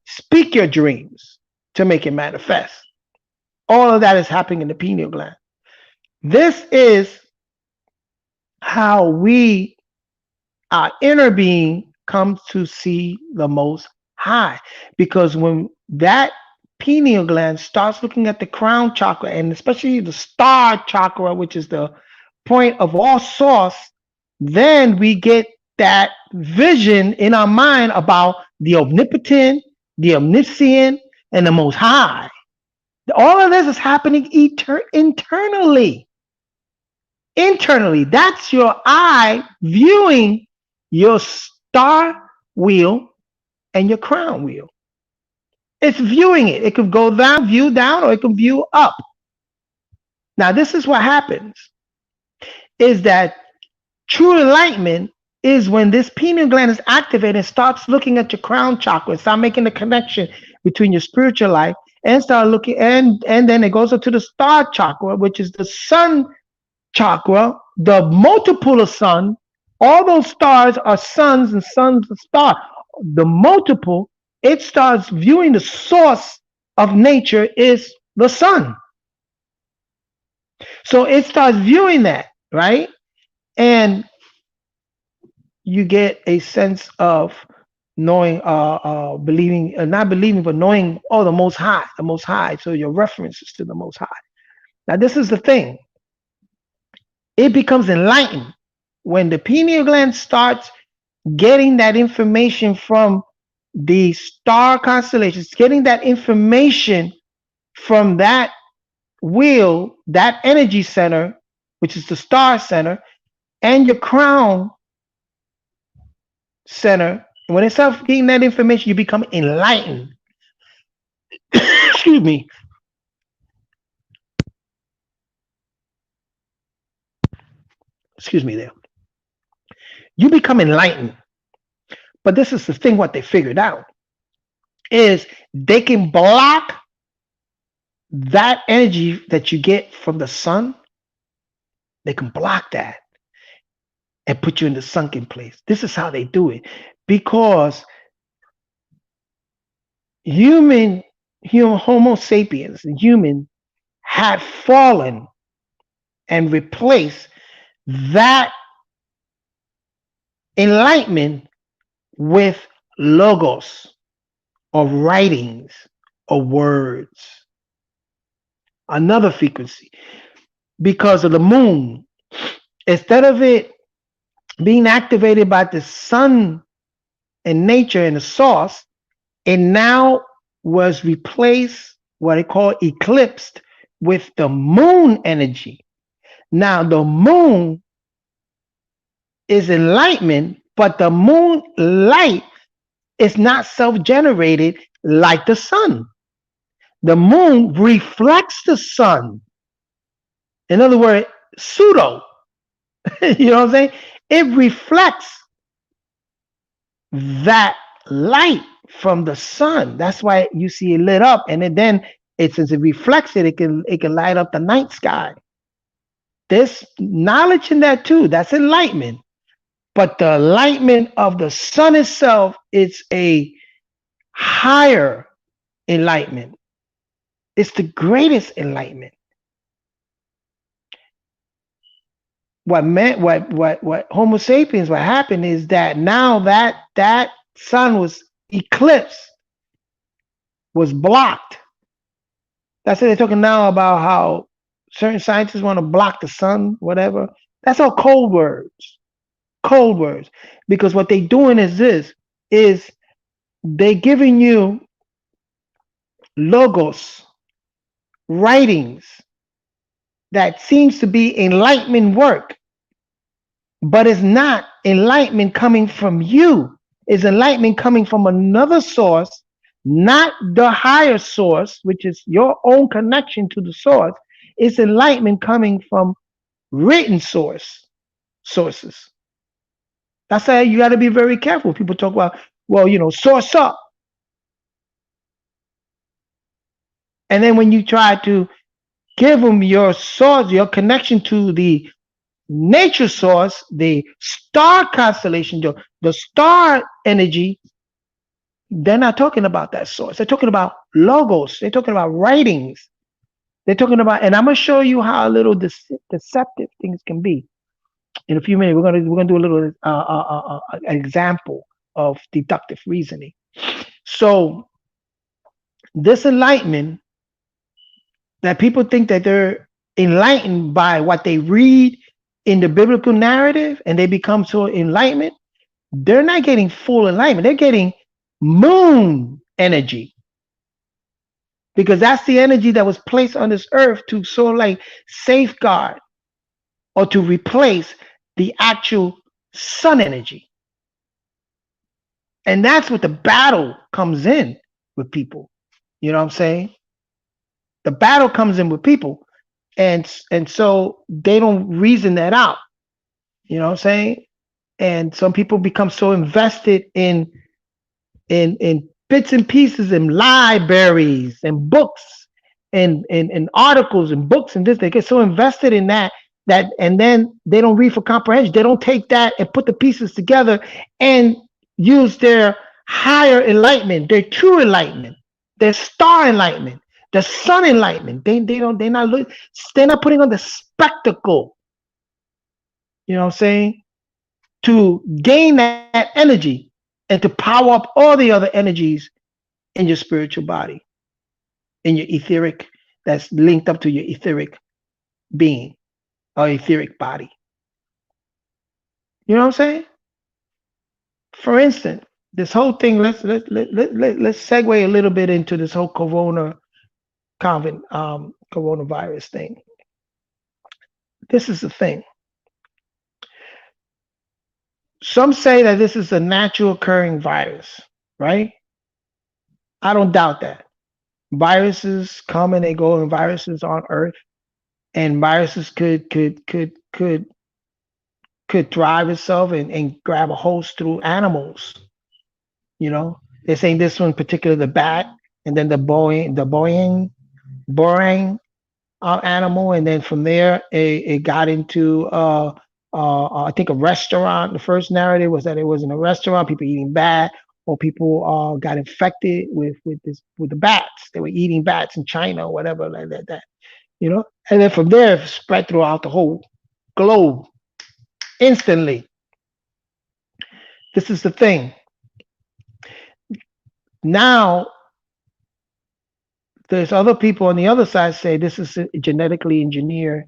speak your dreams to make it manifest. All of that is happening in the pineal gland. This is how our inner being, comes to see the Most High. Because when that pineal gland starts looking at the crown chakra, and especially the star chakra, which is the point of all source, then we get that vision in our mind about the omnipotent, the omniscient, and the most high. All of this is happening internally. Internally, that's your eye viewing your star wheel and your crown wheel. It's viewing it. It could go down, view down, or it can view up. Now, this is what happens is that true enlightenment is when this pineal gland is activated and starts looking at your crown chakra, start making the connection between your spiritual life and start looking, and then it goes up to the star chakra, which is the sun chakra, the multiple of sun. All those stars are suns and suns are stars. The multiple, it starts viewing the source of nature is the sun. So it starts viewing that, right? And you get a sense of knowing, believing, not believing, but knowing, oh, the Most High, the Most High. So your references to the Most High. Now, this is the thing. It becomes enlightened when the pineal gland starts getting that information from the star constellations, getting that information from that wheel, that energy center, which is the star center, and your crown center. When it starts getting that information, you become enlightened. Excuse me. Excuse me there. You become enlightened. But this is the thing, what they figured out is they can block that energy that you get from the sun. They can block that and put you in the sunken place. This is how they do it. Because Homo sapiens, human, had fallen and replaced that enlightenment with logos or writings or words. Another frequency. Because of the moon, instead of it being activated by the sun and nature and the source, it now was replaced, what they call eclipsed, with the moon energy. Now, the moon is enlightenment, but the moon light is not self-generated like the sun. The moon reflects the sun. In other words, pseudo. You know what I'm saying? It reflects that light from the sun. That's why you see it lit up, and then since it reflects it, it can light up the night sky. There's knowledge in that too. That's enlightenment. But the enlightenment of the sun itself is a higher enlightenment. It's the greatest enlightenment. What Homo sapiens, what happened is that now that sun was eclipsed, was blocked. That's what they're talking now about, how certain scientists want to block the sun, whatever. That's all cold words. Cold words. Because what they're doing is they're giving you logos, writings, that seems to be enlightenment work, but it's not enlightenment coming from you. It's enlightenment coming from another source, not the higher source, which is your own connection to the source. It's enlightenment coming from written sources. That's why you got to be very careful. People talk about, well, source up. And then when you try to give them your source, your connection to the nature source, the star constellation, the star energy, they're not talking about that source. They're talking about logos. They're talking about writings. They're talking about, and I'm gonna show you how a little deceptive things can be. In a few minutes, we're gonna do a little example of deductive reasoning. So this enlightenment, that people think that they're enlightened by what they read in the biblical narrative and they become so enlightenment, they're not getting full enlightenment. They're getting moon energy, because that's the energy that was placed on this earth to sort of like safeguard or to replace the actual sun energy. And that's what the battle comes in with people. You know what I'm saying? The battle comes in with people. And so they don't reason that out. You know what I'm saying? And some people become so invested in bits and pieces and libraries and books and articles and books and this. They get so invested in that and then they don't read for comprehension. They don't take that and put the pieces together and use their higher enlightenment, their true enlightenment, their star enlightenment, the sun enlightenment. They're not putting on the spectacle, you know what I'm saying, to gain that energy and to power up all the other energies in your spiritual body, in your etheric, that's linked up to your etheric being or etheric body. You know what I'm saying? For instance, this whole thing, let's segue a little bit into this whole coronavirus thing. This is the thing. Some say that this is a natural occurring virus, right? I don't doubt that. Viruses come and they go, and viruses on Earth, and viruses could thrive itself and grab a host through animals. You know, they're saying this one particular, the bat, and then the boeing animal, and then from there it got into I think a restaurant. The first narrative was that it was in a restaurant, people eating bat, or people got infected with the bats. They were eating bats in China or whatever like that. You know, and then from there it spread throughout the whole globe instantly. This is the thing. Now there's other people on the other side say this is genetically engineered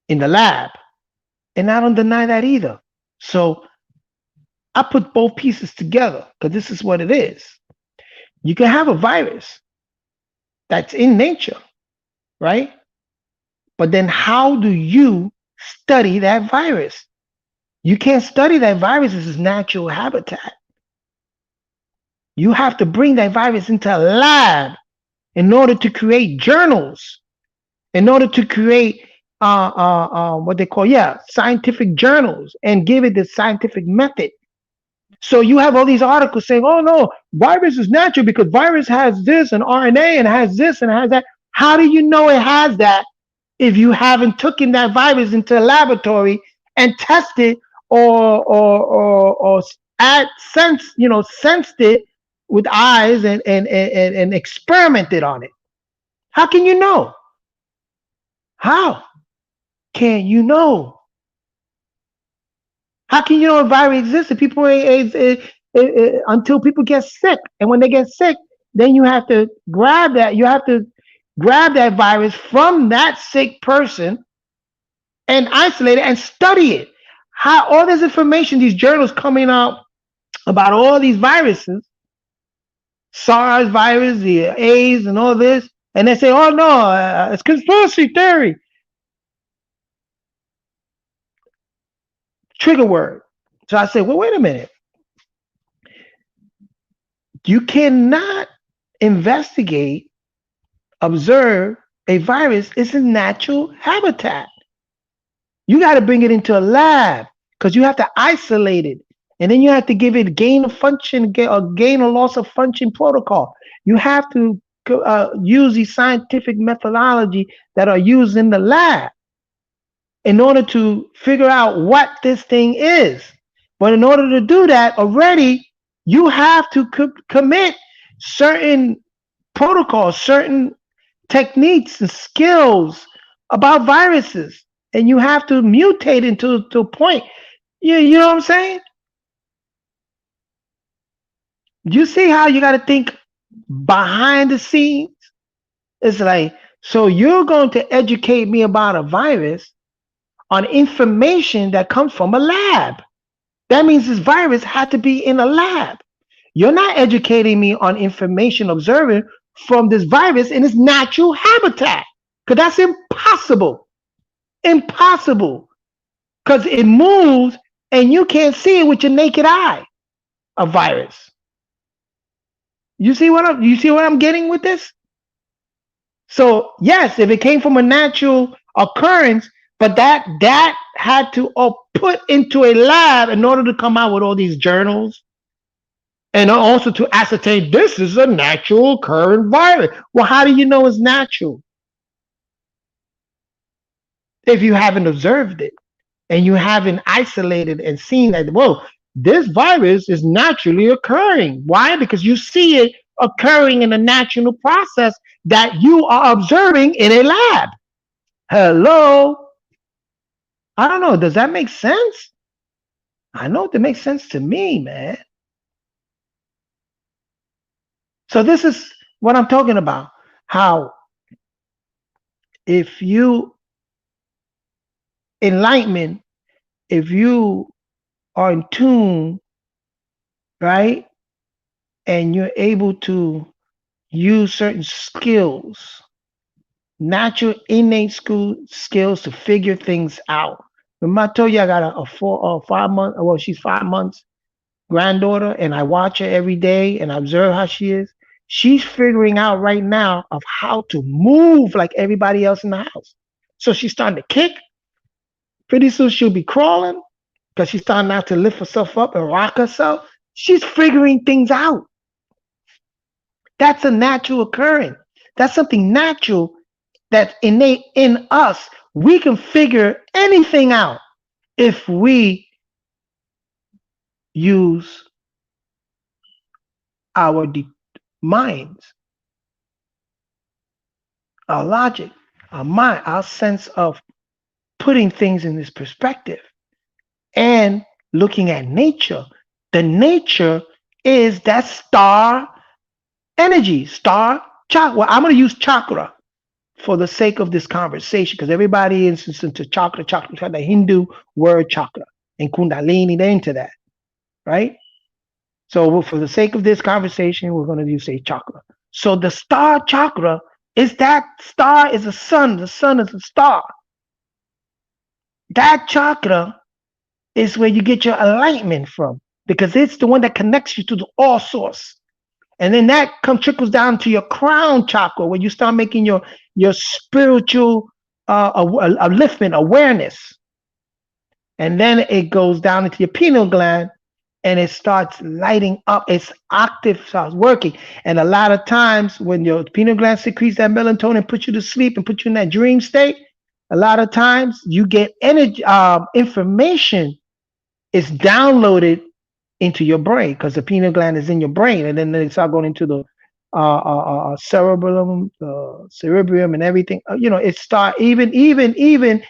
in the lab, and I don't deny that either. So I put both pieces together because this is what it is. You can have a virus that's in nature, right? But then how do you study that virus? You can't study that virus as its natural habitat. You have to bring that virus into a lab in order to create journals, in order to create what they call, scientific journals, and give it the scientific method. So you have all these articles saying, oh no, virus is natural because virus has this and RNA and has this and has that. How do you know it has that if you haven't taken that virus into a laboratory and tested or sensed it with eyes and experimented on it? How can you know? How can you know? How can you know a virus exists if people until people get sick? And when they get sick, then you have to grab that. You have to grab that virus from that sick person and isolate it and study it. How all this information, these journals coming out about all these viruses, SARS virus, the AIDS, and all this, and they say, "Oh no, it's conspiracy theory." Trigger word. So I say, well, wait a minute. You cannot investigate, observe a virus. It's a natural habitat. You got to bring it into a lab because you have to isolate it. And then you have to give it gain of function or gain or loss of function protocol. You have to use the scientific methodology that are used in the lab in order to figure out what this thing is. But in order to do that, already you have to commit certain protocols, certain techniques and skills about viruses. And you have to mutate into to a point. You know what I'm saying? You see how you got to think behind the scenes? It's like, so you're going to educate me about a virus. on information that comes from a lab. That means this virus had to be in a lab. You're not educating me on information observing from this virus in its natural habitat, because that's impossible. Impossible. Because it moves and you can't see it with your naked eye, a virus. You see what I'm getting with this? So yes, if it came from a natural occurrence, but that had to put into a lab in order to come out with all these journals, and also to ascertain this is a natural occurring virus. Well, how do you know it's natural if you haven't observed it and you haven't isolated and seen that, whoa, this virus is naturally occurring? Why? Because you see it occurring in a natural process that you are observing in a lab. Hello? I don't know. Does that make sense? I know it makes sense to me, man. So this is what I'm talking about. How if you enlightenment, if you are in tune, right, and you're able to use certain skills, natural innate skills to figure things out. Remember I told you I got a 5 month, well, she's 5 months granddaughter, and I watch her every day and I observe how she is. She's figuring out right now of how to move like everybody else in the house. So she's starting to kick. Pretty soon she'll be crawling because she's starting now to lift herself up and rock herself. She's figuring things out. That's a natural occurrence. That's something natural that's innate in us. We can figure anything out if we use our minds, our logic, our mind, our sense of putting things in this perspective and looking at nature. The nature is that star energy, star chakra. Well, I'm going to use chakra for the sake of this conversation because everybody is into chakra, the Hindu word chakra, and kundalini, they're into that, right? So for the sake of this conversation, we're going to use a chakra. So the star chakra is that star is a sun. The sun is a star. That chakra is where you get your enlightenment from because it's the one that connects you to the all source. And then that trickles down to your crown chakra where you start making your spiritual upliftment, awareness. And then it goes down into your pineal gland and it starts lighting up. Its octave starts working. And a lot of times when your pineal gland secretes that melatonin and puts you to sleep and puts you in that dream state, a lot of times you get energy, information is downloaded into your brain because the pineal gland is in your brain, and then they start going into the cerebellum, the cerebrium, and everything. It start even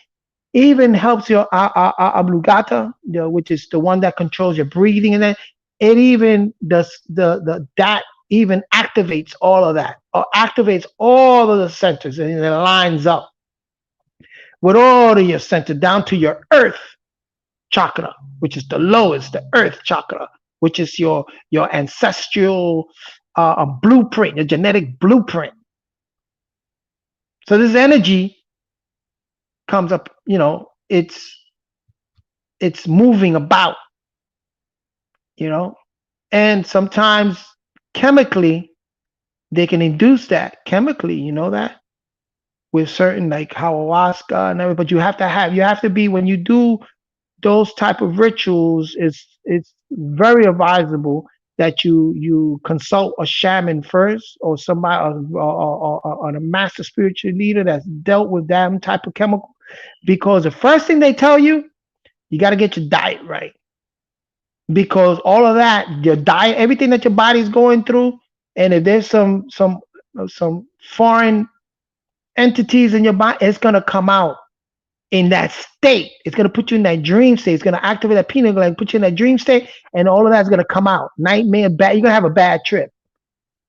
helps your oblongata, which is the one that controls your breathing, and then it even does that even activates all of that, or activates all of the centers, and it lines up with all of your center down to your earth chakra, which is the lowest, the earth chakra, which is your ancestral blueprint, your genetic blueprint. So this energy comes up, it's moving about, and sometimes chemically they can induce that chemically, that with certain like ayahuasca and everything. But you have to be, when you do those type of rituals, it's very advisable that you consult a shaman first, or somebody, or a master spiritual leader that's dealt with that type of chemical, because the first thing they tell you got to get your diet right, because all of that, your diet, everything that your body's going through, and if there's some foreign entities in your body, it's going to come out in that state. It's going to put you in that dream state. It's going to activate that pineal gland, put you in that dream state, and all of that's going to come out. Nightmare, bad. You're going to have a bad trip.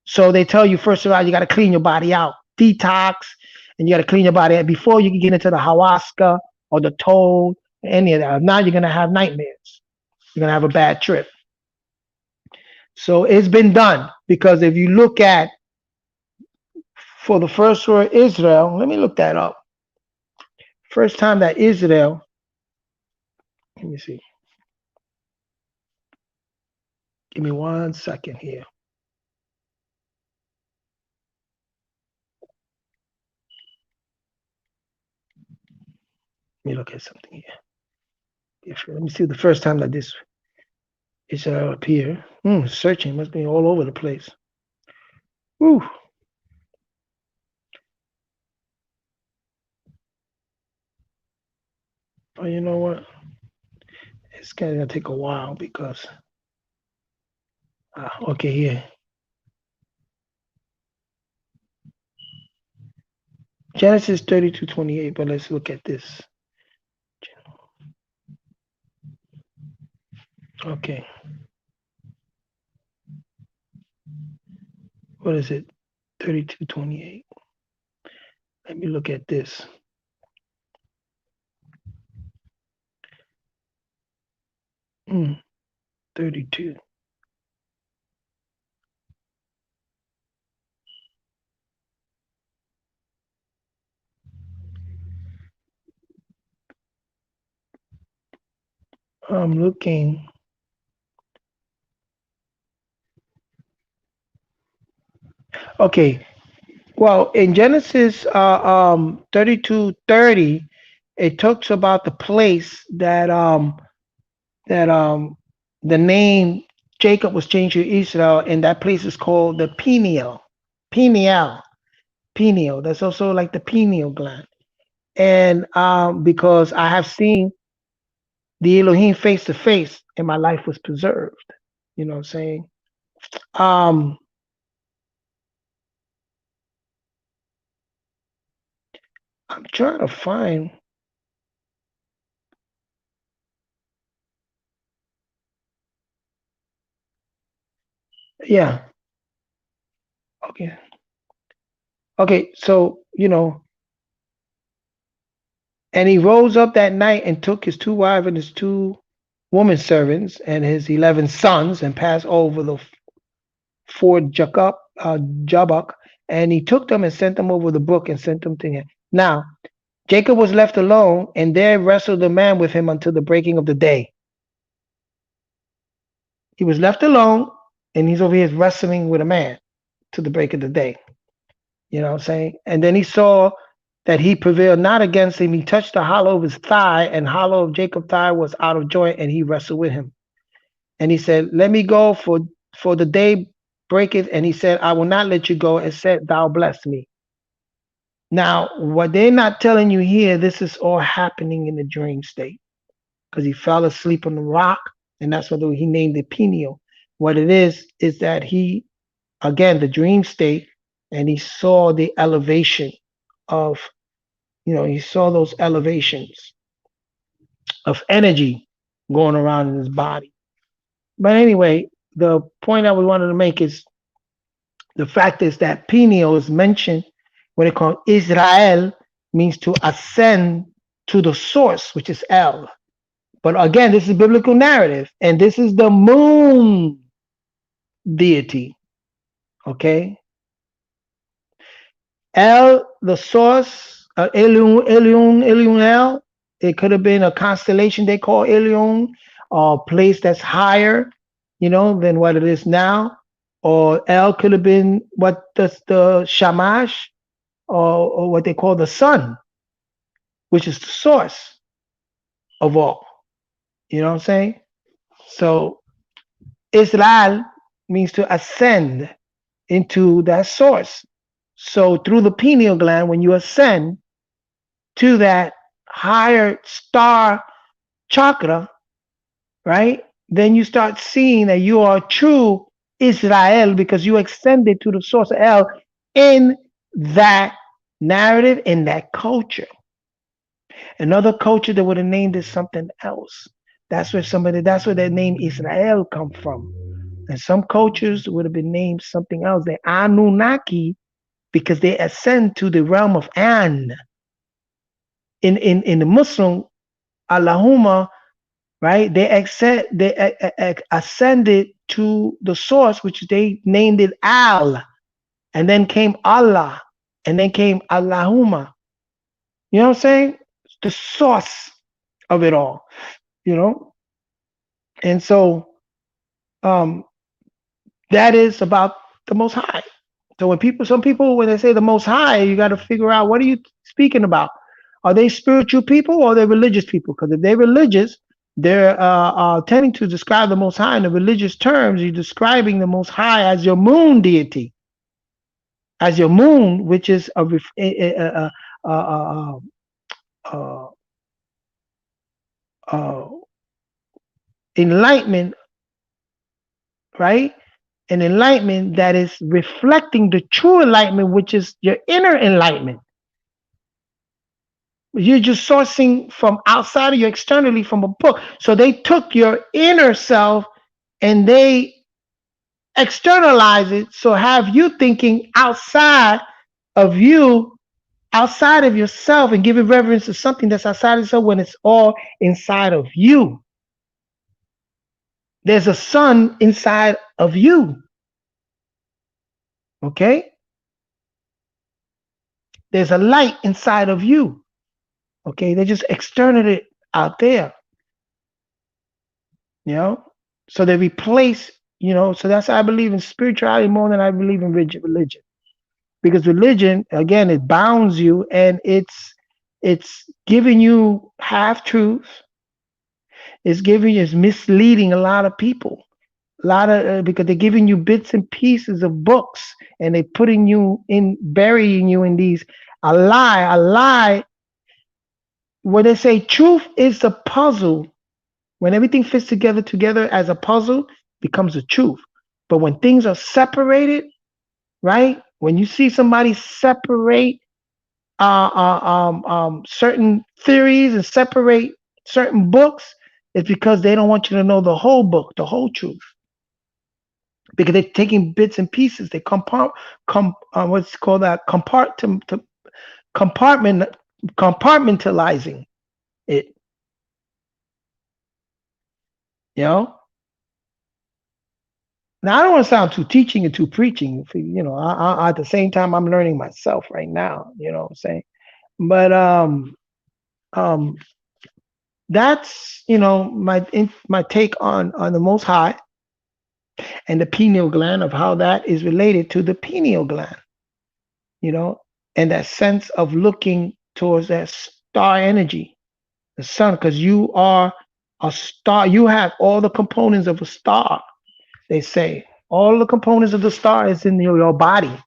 So they tell you, first of all, you got to clean your body out, detox, and you got to clean your body out before you can get into the ayahuasca or the toad, any of that. Now you're gonna have nightmares. You're gonna have a bad trip. So it's been done because if you look at for the first word Israel, let me look that up. First time that Israel, let me see. Give me 1 second here. Let me look at something here. Let me see the first time that this Israel appeared. Searching must be all over the place. Woo. Oh, you know what? It's gonna take a while because okay, here. Genesis 32:28, but let's look at this. Okay. What is it? 32:28. Let me look at this. 32. I'm looking. Okay. Well, in Genesis 32:30, it talks about the place that the name Jacob was changed to Israel, and that place is called the pineal. Pineal. Pineal. That's also like the pineal gland. And because I have seen the Elohim face to face, and my life was preserved. You know what I'm saying? Um, I'm trying to find. Yeah. Okay. Okay. So and he rose up that night and took his two wives and his two woman servants and his 11 sons and passed over the ford Jabbok, and he took them and sent them over the brook and sent them to him. Now Jacob was left alone, and there wrestled the man with him until the breaking of the day. He was left alone, and he's over here wrestling with a man to the break of the day. You know what I'm saying? And then he saw that he prevailed not against him. He touched the hollow of his thigh, and hollow of Jacob's thigh was out of joint, and he wrestled with him. And he said, "Let me go, for the day breaketh." And he said, "I will not let you go, except thou bless me." Now, what they're not telling you here, this is all happening in the dream state because he fell asleep on the rock, and that's what he named it pineal. What it is that he, again, the dream state, and he saw the elevation of, he saw those elevations of energy going around in his body. But anyway, the point that we wanted to make is the fact is that pineal is mentioned when it called Israel means to ascend to the source, which is El. But again, this is biblical narrative, and this is the moon deity. Okay, El, the source, Elion El. It could have been a constellation they call Elion, or a place that's higher, than what it is now. Or El could have been what the Shamash, or what they call the sun, which is the source of all. You know what I'm saying? So Israel means to ascend into that source. So through the pineal gland, when you ascend to that higher star chakra, right? Then you start seeing that you are true Israel because you extended to the source of El in that narrative, in that culture. Another culture that would have named it something else. That's where their name Israel come from. And some cultures would have been named something else. The Anunnaki, because they ascend to the realm of An. in the Muslim, Allahumma, right? They ascended to the source, which they named it Al, and then came Allah, and then came Allahumma. You know what I'm saying? The source of it all, you know? And so um that is about the most high. So some people, when they say the most high, you got to figure out, what are you speaking about? Are they spiritual people or are they religious people? Because if they're religious, they're tending to describe the most high in the religious terms. You're describing the most high as your moon deity, as your moon, which is uh, uh, uh, uh, enlightenment, right? An enlightenment that is reflecting the true enlightenment, which is your inner enlightenment. You're just sourcing from outside of you, externally from a book. So they took your inner self and they externalize it. So have you thinking outside of you, outside of yourself, and giving reverence to something that's outside of yourself when it's all inside of you. There's a sun inside of you. Okay? There's a light inside of you. Okay? They just external it out there. You know? So they replace, so that's why I believe in spirituality more than I believe in religion. Because religion, again, it bounds you, and it's giving you half truths. It's misleading a lot of people. Because they're giving you bits and pieces of books, and they're burying you in these, a lie. When they say truth is a puzzle, when everything fits together as a puzzle, becomes a truth. But when things are separated, right? When you see somebody separate certain theories and separate certain books, it's because they don't want you to know the whole book, the whole truth. Because they're taking bits and pieces. They compartmentalizing it. You know. Now I don't want to sound too teaching and too preaching. At the same time, I'm learning myself right now. You know what I'm saying? But that's my take on the Most High and the pineal gland, of how that is related to the pineal gland. And that sense of looking towards that star energy, the sun, because you are a star. You have all the components of a star. They say all the components of the star is in your body.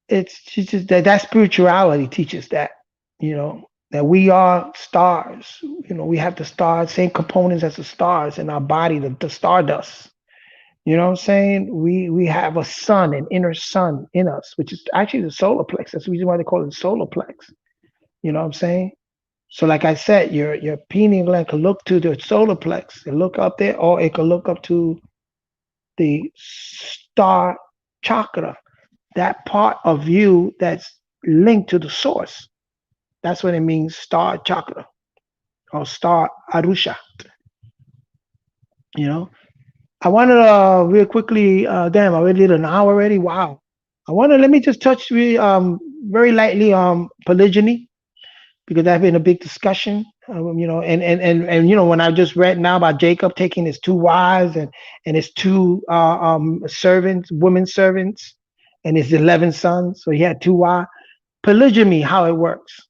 It's just that spirituality teaches that, that we are stars. We have the stars, same components as the stars in our body, the stardust. You know what I'm saying? We have a sun, an inner sun in us, which is actually the solar plex. That's the reason why they call it the solar plex. You know what I'm saying? So like I said, your pineal gland can look to the solar plex and look up there, or it can look up to the star chakra, that part of you that's linked to the source. That's what it means, star chakra or star arusha. I wanted to real quickly, damn, I already did an hour already. Wow. Let me just touch very lightly on polygyny, because that's been a big discussion. And when I just read now about Jacob taking his 2 wives and his 2 women servants, and his 11 sons. So he had 2 wives. Polygyny, how it works.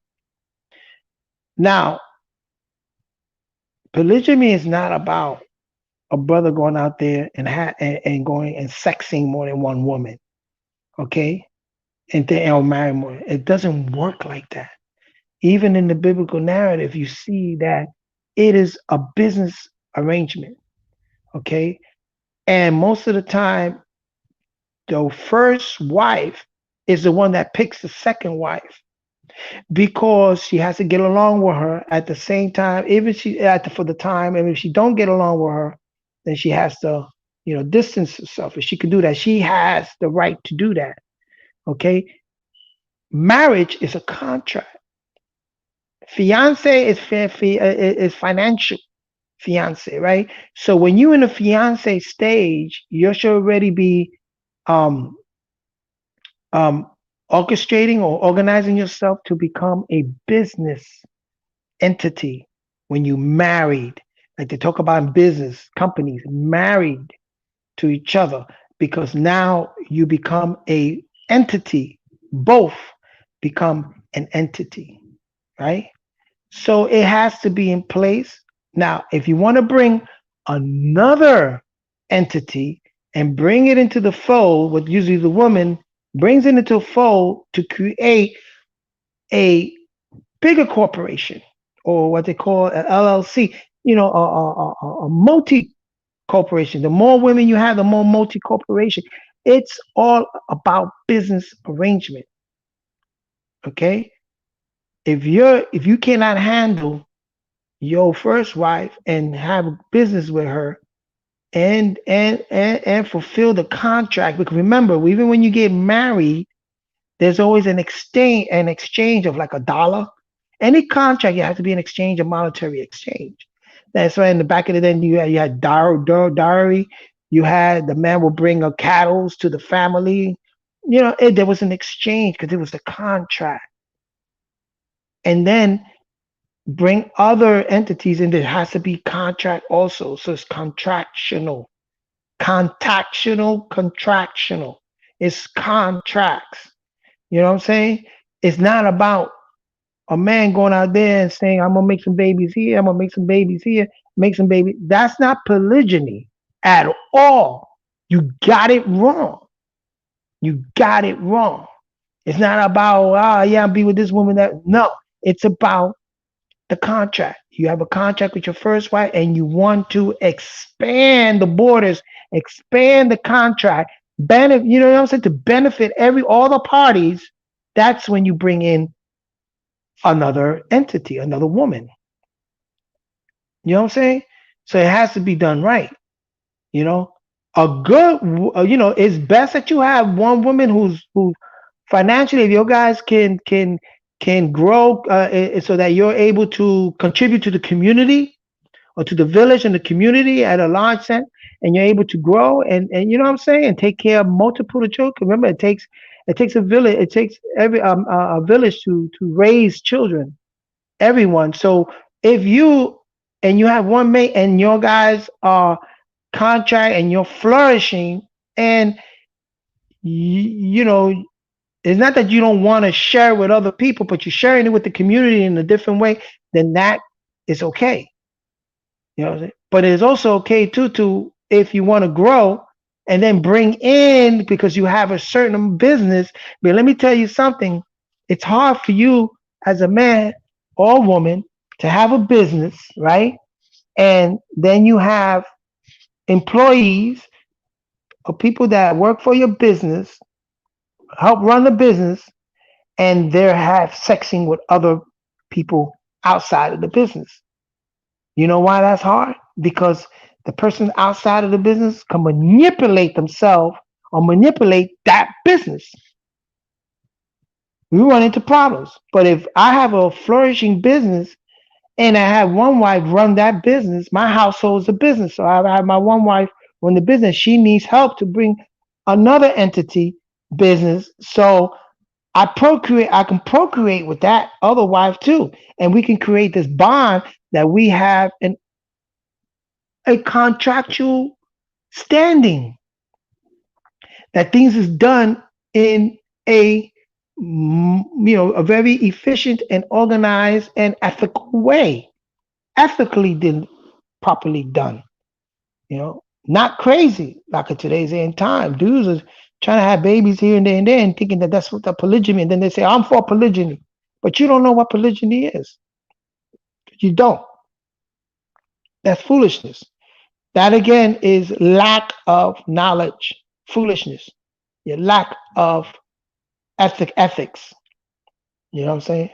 Now, polygyny is not about a brother going out there and going and sexing more than one woman, okay? And then marry more. It doesn't work like that. Even in the biblical narrative, you see that it is a business arrangement, okay? And most of the time, the first wife is the one that picks the second wife, because she has to get along with her at the same time. Even for the time, and if she don't get along with her, then she has to, distance herself. If she can do that, she has the right to do that. Okay, marriage is a contract. Fiance is is financial fiance, right? So when you're in the fiance stage, you should already be um um orchestrating or organizing yourself to become a business entity when you married. Like they talk about in business companies, married to each other, because now you become a entity. Both become an entity, right? So it has to be in place. Now, if you want to bring another entity and bring it into the fold, what usually the woman brings it into a fold to create a bigger corporation, or what they call an LLC, a multi corporation. The more women you have, the more multi corporation. It's all about business arrangement. Okay. If you cannot handle your first wife and have business with her and fulfill the contract, because remember, even when you get married, there's always an exchange of like a dollar. Any contract, you have to be an exchange, a monetary exchange. That's why in the back of the day, you had dowry. You had the man will bring a cattle to the family. There was an exchange because it was a contract. And then bring other entities in. There has to be contract also. So it's contractional. It's contracts. You know what I'm saying? It's not about a man going out there and saying, I'm gonna make some babies here, I'm gonna make some babies here, make some babies. That's not polygyny at all. You got it wrong. You got it wrong. It's not about, yeah, I'll be with this woman. That No, it's about the contract. You have a contract with your first wife and you want to expand the borders, expand the contract, you know what I'm saying, to benefit all the parties. That's when you bring in another entity, another woman. You know what I'm saying? So it has to be done right. You know, it's best that you have one woman who financially, if your guys can grow, so that you're able to contribute to the community or to the village and the community at a large sense, and you're able to grow and you know what I'm saying, and take care of multiple of children. Remember, it takes a village. It takes a village to raise children. Everyone. So if you have one mate and your guys are contract and you're flourishing, and you know it's not that you don't want to share with other people, but you're sharing it with the community in a different way, then that is okay. You know what I'm saying? But it's also okay too to, if you want to grow and then bring in, because you have a certain business. But let me tell you something. It's hard for you as a man or woman to have a business, right? And then you have employees or people that work for your business, help run the business, and they're have sexing with other people outside of the business. You know why that's hard? Because the person outside of the business can manipulate themselves or manipulate that business. We run into problems. But if I have a flourishing business and I have one wife run that business, my household is a business. So I have my one wife run the business. She needs help to bring another entity business. So I can procreate with that other wife too. And we can create this bond that we have a contractual standing, that things is done in a very efficient and organized and ethical way, ethically properly done. Not crazy like in today's end time. Dudes are trying to have babies here and there and there and thinking that that's what the polygyny. And then they say, I'm for polygyny, but you don't know what polygyny is. You don't. That's foolishness. That again is lack of knowledge, foolishness, your lack of ethics. You know what I'm saying?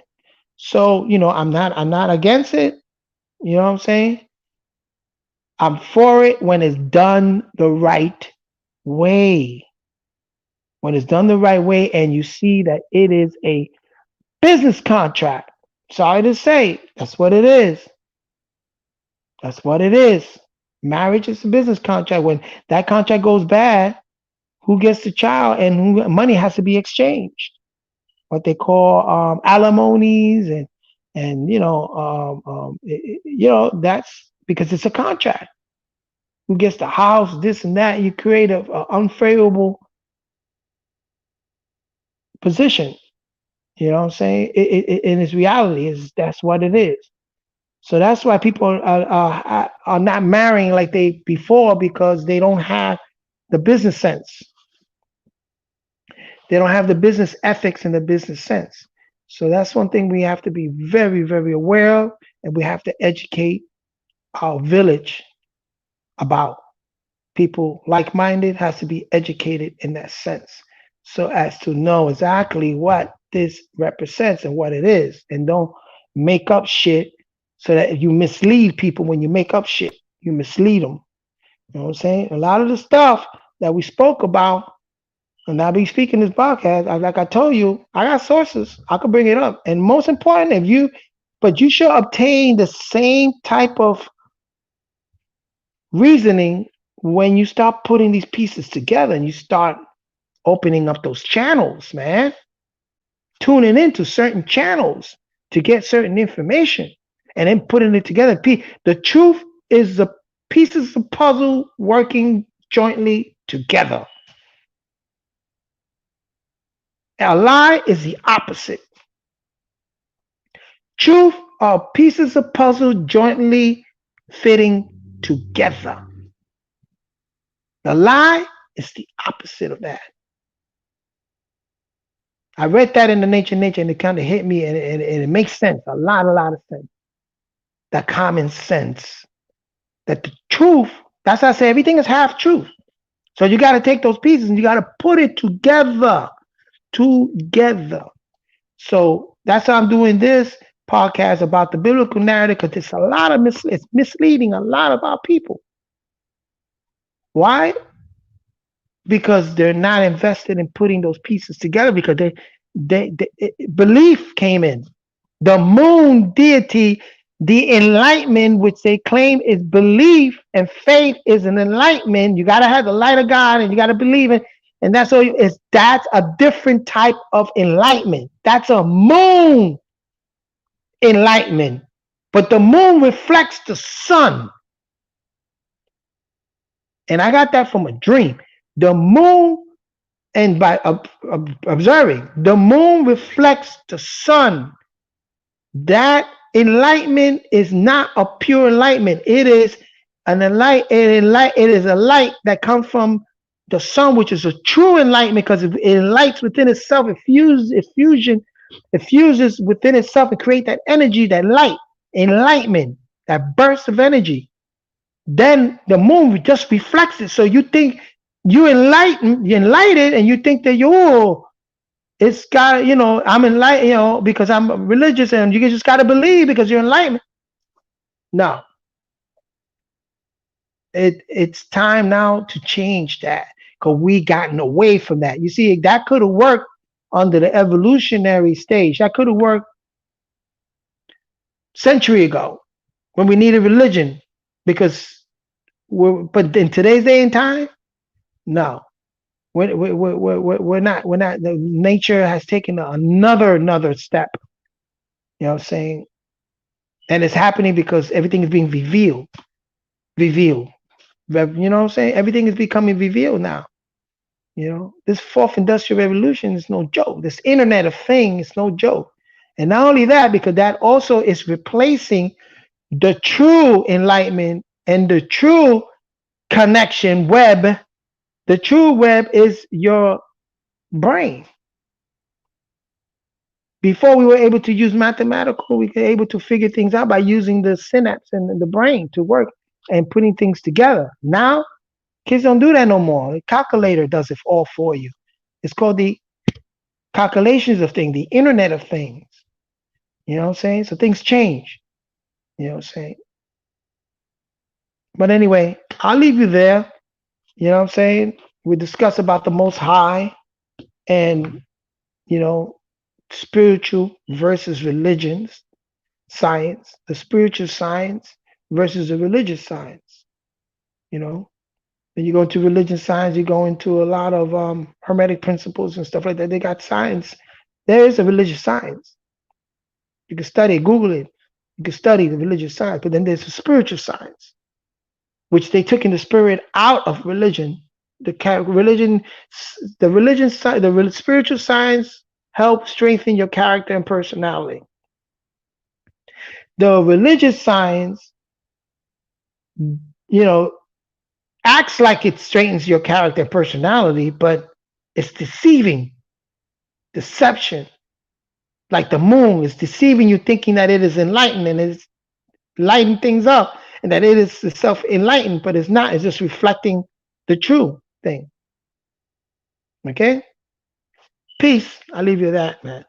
So, I'm not against it. You know what I'm saying? I'm for it when it's done the right way. When it's done the right way and you see that it is a business contract. Sorry to say, that's what it is. That's what it is. Marriage is a business contract. When that contract goes bad, who gets the child and who money has to be exchanged. What they call alimonies and that's because it's a contract. Who gets the house, this and that? You create a unfavorable position. You know what I'm saying? In its reality, is that's what it is. So that's why people are not marrying like they before because they don't have the business sense. They don't have the business ethics and the business sense. So that's one thing we have to be very, very aware of, and we have to educate our village about. People like-minded has to be educated in that sense, so as to know exactly what this represents and what it is, and don't make up shit so that you mislead people. When you make up shit, you mislead them. You know what I'm saying? A lot of the stuff that we spoke about, and I'll be speaking this podcast, like I told you, I got sources. I could bring it up. And most important, but you should obtain the same type of reasoning when you start putting these pieces together and you start opening up those channels, man. Tuning into certain channels to get certain information and then putting it together. The truth is the pieces of puzzle working jointly together. A lie is the opposite. Truth are pieces of puzzle jointly fitting together. The lie is the opposite of that. I read that in the Nature, and it kind of hit me, and it makes sense, a lot of sense. The common sense. That the truth, that's why I say everything is half truth. So you got to take those pieces and you got to put it together. So that's how I'm doing this podcast about the biblical narrative, because it's a lot of it's misleading a lot of our people. Why? Because they're not invested in putting those pieces together, because belief came in. The moon deity, the enlightenment, which they claim is belief, and faith is an enlightenment. You got to have the light of God and you got to believe it. And that's a different type of enlightenment. That's a moon enlightenment. But the moon reflects the sun. And I got that from a dream. The moon, and by observing, the moon reflects the sun. That enlightenment is not a pure enlightenment. It is it is a light that comes from the sun, which is a true enlightenment, because it enlightens within itself. It fuses within itself and create that energy, that light, enlightenment, that burst of energy. Then the moon just reflects it. So you think you're enlightened, and you think that it's got, I'm enlightened, because I'm religious, and you just got to believe because you're enlightened. No. It's time now to change that, because we gotten away from that. You see, that could have worked under the evolutionary stage. That could have worked century ago when we needed religion, but in today's day and time, no. We're not. The nature has taken another step. You know what I'm saying? And it's happening because everything is being revealed. You know what I'm saying? Everything is becoming revealed now. This fourth industrial revolution is no joke. This Internet of Things is no joke. And not only that, because that also is replacing the true enlightenment and the true connection web. The true web is your brain. Before we were able to use mathematical, we were able to figure things out by using the synapse and the brain to work and putting things together. Now, kids don't do that no more. The calculator does it all for you. It's called the calculations of things, the Internet of Things. You know what I'm saying? So things change. You know what I'm saying? But anyway, I'll leave you there. You know what I'm saying? We discuss about the Most High. and you know, spiritual versus religions science, the spiritual science versus the religious science. You know, when you go into religion science, you go into a lot of hermetic principles and stuff like that. They got science. There is a religious science. You can study, Google it. You can study the religious science, but then there's a spiritual science, which they took in the spirit out of religion. Religion, the religion side, spiritual science help strengthen your character and personality. The religious science, you know, acts like it straightens your character and personality, but it's deceiving. Deception. Like the moon is deceiving you, thinking that it is enlightened and it's lighting things up and that it is itself enlightened, but it's not. It's just reflecting the true thing. Okay? Peace. I'll leave you that, man.